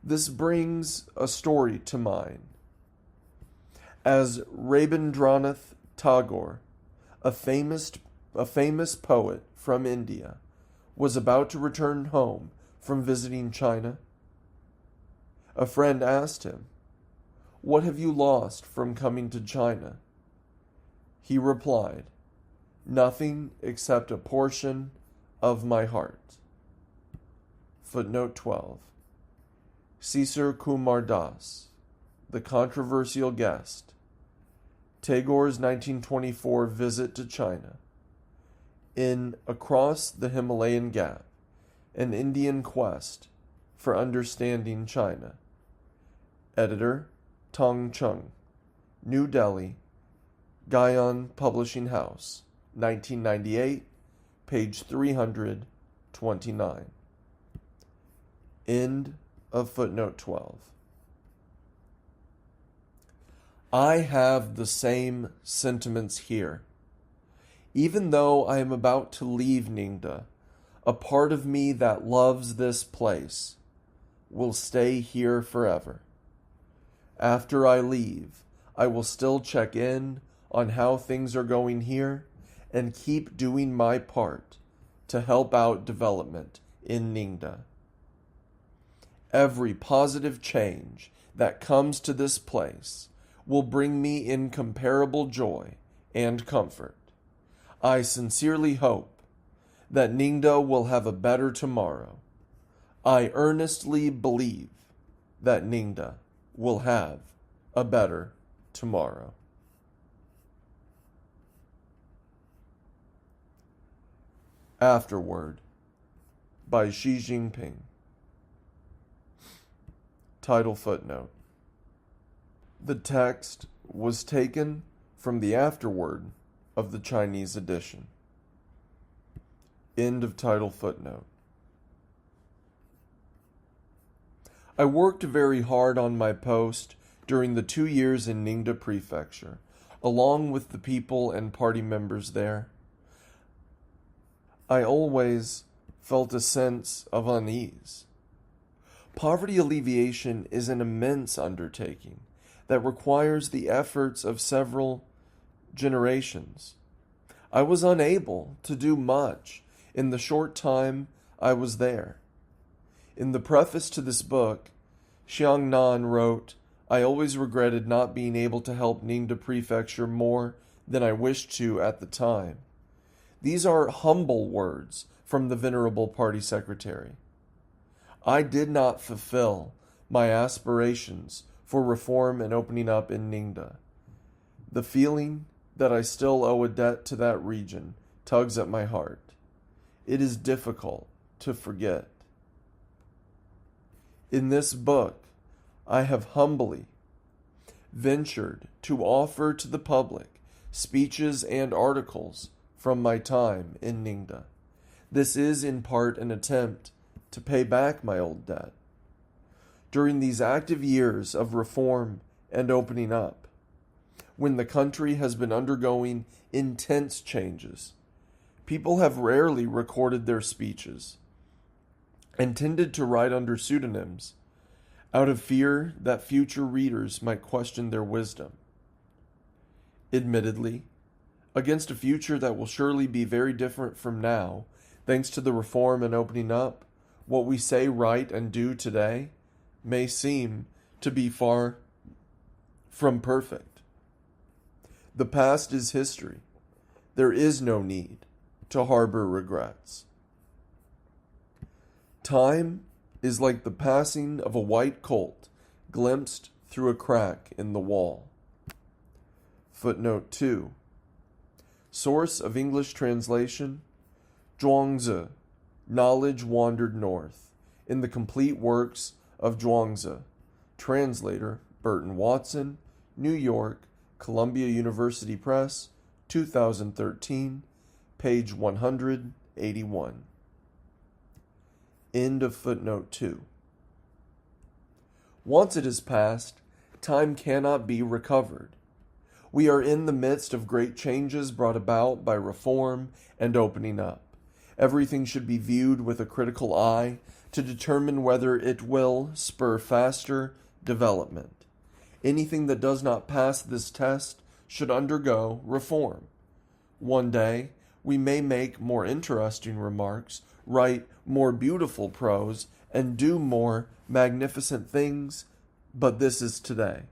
[SPEAKER 1] This brings a story to mind. As Rabindranath Tagore, a famous poet from India, was about to return home from visiting China, a friend asked him, "What have you lost from coming to China?" He replied, "Nothing except a portion of my heart." Footnote 12. Caesar Kumar Das, The Controversial Guest, Tagore's 1924 Visit to China, in Across the Himalayan Gap, An Indian Quest for Understanding China. Editor, Tong Chung, New Delhi, Guion Publishing House, 1998, page 329. End of footnote 12. I have the same sentiments here. Even though I am about to leave Ningda, a part of me that loves this place will stay here forever. After I leave, I will still check in on how things are going here and keep doing my part to help out development in Ningda. Every positive change that comes to this place will bring me incomparable joy and comfort. I sincerely hope that Ningda will have a better tomorrow. I earnestly believe that Ningda will have a better tomorrow. Afterword by Xi Jinping. Title footnote. The text was taken from the afterword of the Chinese edition. End of title footnote. I worked very hard on my post during the 2 years in Ningda Prefecture, along with the people and party members there. I always felt a sense of unease. Poverty alleviation is an immense undertaking that requires the efforts of several generations. I was unable to do much in the short time I was there. In the preface to this book, Xiang Nan wrote, "I always regretted not being able to help Ningda Prefecture more than I wished to at the time." These are humble words from the Venerable Party Secretary. I did not fulfill my aspirations for reform and opening up in Ningda. The feeling that I still owe a debt to that region tugs at my heart. It is difficult to forget. In this book, I have humbly ventured to offer to the public speeches and articles from my time in Ningda. This is in part an attempt to pay back my old debt. During these active years of reform and opening up, when the country has been undergoing intense changes, people have rarely recorded their speeches and tended to write under pseudonyms out of fear that future readers might question their wisdom. Admittedly, against a future that will surely be very different from now, thanks to the reform and opening up, what we say, write, and do today may seem to be far from perfect. The past is history. There is no need to harbor regrets. Time is like the passing of a white colt glimpsed through a crack in the wall. Footnote 2. Source of English translation: Zhuangzi, Knowledge Wandered North, in the Complete Works of Zhuangzi. Translator: Burton Watson, New York, Columbia University Press, 2013, page 181. End of footnote 2. Once it is past, time cannot be recovered. We are in the midst of great changes brought about by reform and opening up. Everything should be viewed with a critical eye to determine whether it will spur faster development. Anything that does not pass this test should undergo reform. One day, we may make more interesting remarks, write more beautiful prose, and do more magnificent things, but this is today.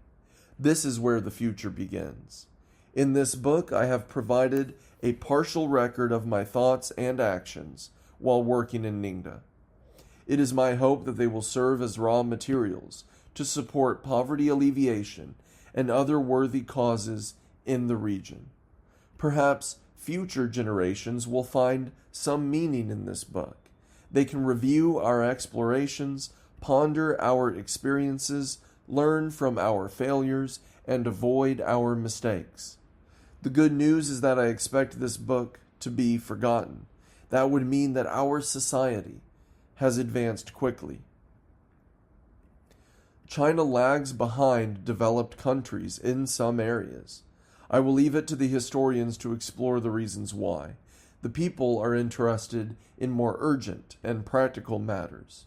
[SPEAKER 1] This is where the future begins. In this book, I have provided a partial record of my thoughts and actions while working in Ningde. It is my hope that they will serve as raw materials to support poverty alleviation and other worthy causes in the region. Perhaps future generations will find some meaning in this book. They can review our explorations, ponder our experiences, learn from our failures, and avoid our mistakes. The good news is that I expect this book to be forgotten. That would mean that our society has advanced quickly. China lags behind developed countries in some areas. I will leave it to the historians to explore the reasons why. The people are interested in more urgent and practical matters.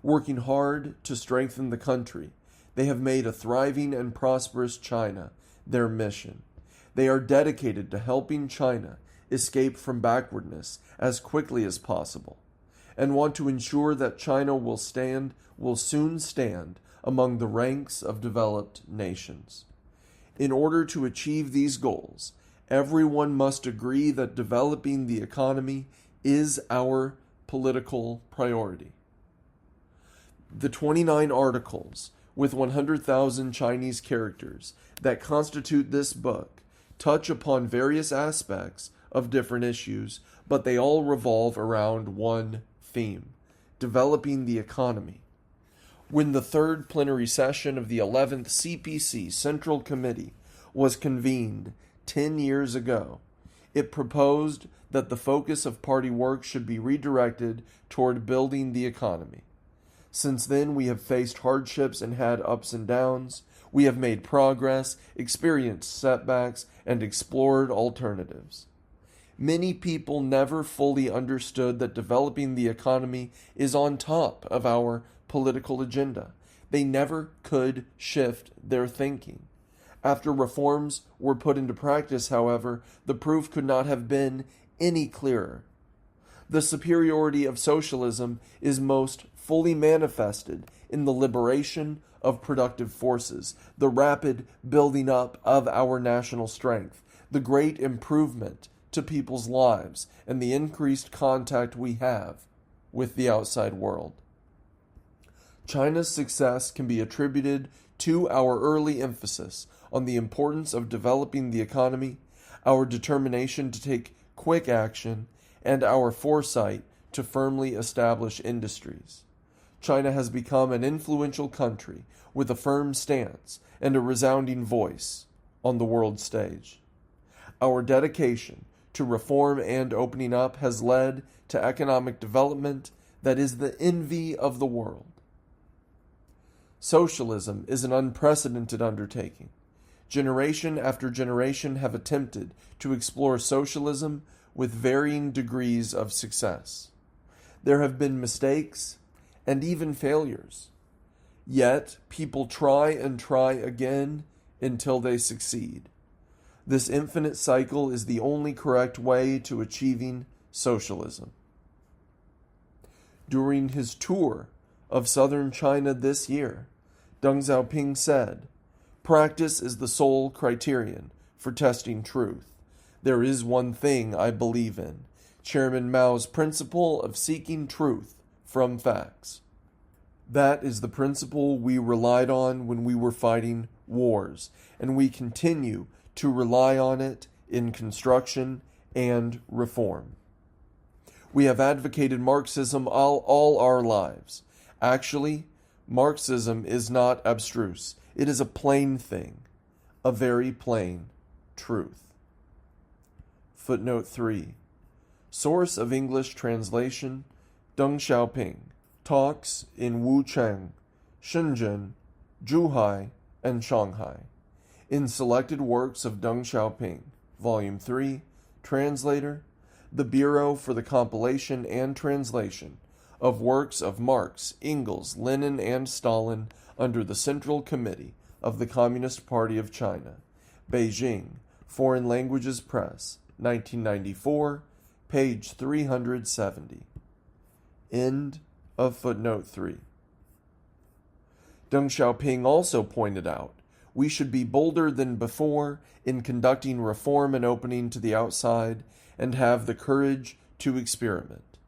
[SPEAKER 1] Working hard to strengthen the country, they have made a thriving and prosperous China their mission. They are dedicated to helping China escape from backwardness as quickly as possible, and want to ensure that China will soon stand among the ranks of developed nations. In order to achieve these goals, everyone must agree that developing the economy is our political priority. The 29 articles with 100,000 Chinese characters that constitute this book touch upon various aspects of different issues, but they all revolve around one theme: developing the economy. When the third plenary session of the 11th CPC Central Committee was convened 10 years ago, it proposed that the focus of party work should be redirected toward building the economy. Since then, we have faced hardships and had ups and downs. We have made progress, experienced setbacks, and explored alternatives. Many people never fully understood that developing the economy is on top of our political agenda. They never could shift their thinking. After reforms were put into practice, however, the proof could not have been any clearer. The superiority of socialism is most fully manifested in the liberation of productive forces, the rapid building up of our national strength, the great improvement to people's lives, and the increased contact we have with the outside world. China's success can be attributed to our early emphasis on the importance of developing the economy, our determination to take quick action, and our foresight to firmly establish industries. China has become an influential country with a firm stance and a resounding voice on the world stage. Our dedication to reform and opening up has led to economic development that is the envy of the world. Socialism is an unprecedented undertaking. Generation after generation have attempted to explore socialism with varying degrees of success. There have been mistakes and even failures. Yet, people try and try again until they succeed. This infinite cycle is the only correct way to achieving socialism. During his tour of southern China this year, Deng Xiaoping said, "Practice is the sole criterion for testing truth. There is one thing I believe in, Chairman Mao's principle of seeking truth from facts. That is the principle we relied on when we were fighting wars, and we continue to rely on it in construction and reform. We have advocated Marxism all our lives. Actually, Marxism is not abstruse. It is a plain thing, a very plain truth. Footnote 3. Source of English translation, Deng Xiaoping, talks in Wuchang, Shenzhen, Zhuhai, and Shanghai. In Selected Works of Deng Xiaoping, Volume 3, Translator, the Bureau for the Compilation and Translation of Works of Marx, Engels, Lenin, and Stalin under the Central Committee of the Communist Party of China, Beijing, Foreign Languages Press, 1994, page 370. End of footnote 3. Deng Xiaoping also pointed out, we should be bolder than before in conducting reform and opening to the outside, and have the courage to experiment.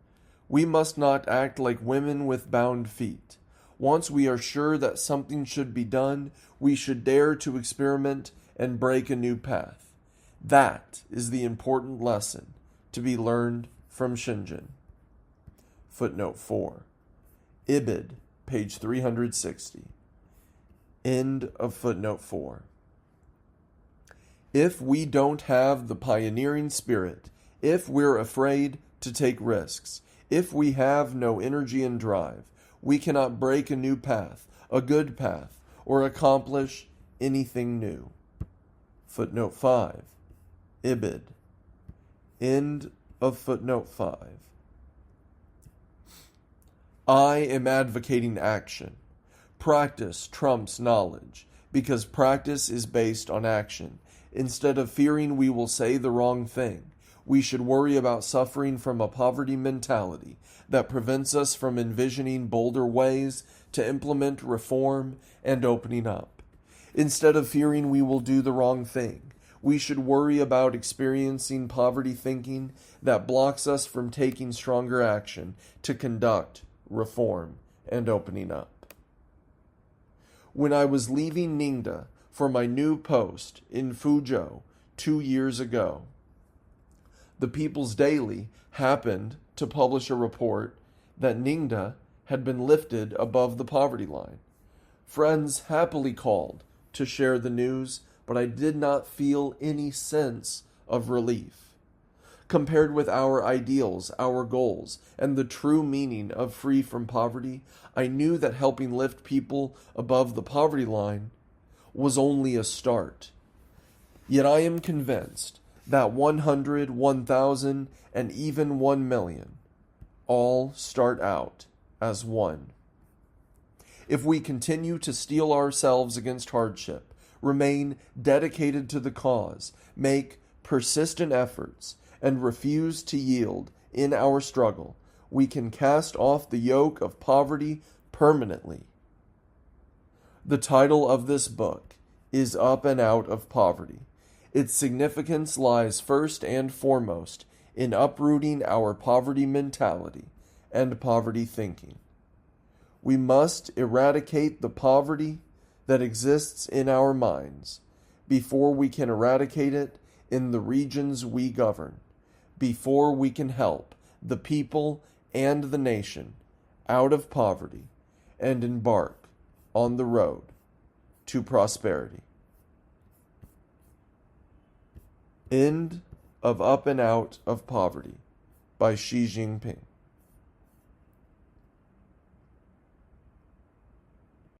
[SPEAKER 1] We must not act like women with bound feet. Once we are sure that something should be done, we should dare to experiment and break a new path. That is the important lesson to be learned from Shenzhen. Footnote 4. Ibid, page 360. End of footnote 4. If we don't have the pioneering spirit, if we're afraid to take risks, if we have no energy and drive, we cannot break a new path, a good path, or accomplish anything new. Footnote 5. Ibid. End of footnote 5. I am advocating action. Practice trumps knowledge, because practice is based on action. Instead of fearing we will say the wrong thing, we should worry about suffering from a poverty mentality that prevents us from envisioning bolder ways to implement reform and opening up. Instead of fearing we will do the wrong thing, we should worry about experiencing poverty thinking that blocks us from taking stronger action to conduct reform and opening up. When I was leaving Ningde for my new post in Fuzhou 2 years ago, the People's Daily happened to publish a report that Ningde had been lifted above the poverty line. Friends happily called to share the news, but I did not feel any sense of relief. Compared with our ideals, our goals, and the true meaning of free from poverty, I knew that helping lift people above the poverty line was only a start. Yet I am convinced that 100, 1,000, and even 1 million all start out as one. If we continue to steel ourselves against hardship, remain dedicated to the cause, make persistent efforts, and refuse to yield in our struggle, we can cast off the yoke of poverty permanently. The title of this book is Up and Out of Poverty. Its significance lies first and foremost in uprooting our poverty mentality and poverty thinking. We must eradicate the poverty that exists in our minds before we can eradicate it in the regions we govern, before we can help the people and the nation out of poverty and embark on the road to prosperity. End of Up and Out of Poverty by Xi Jinping.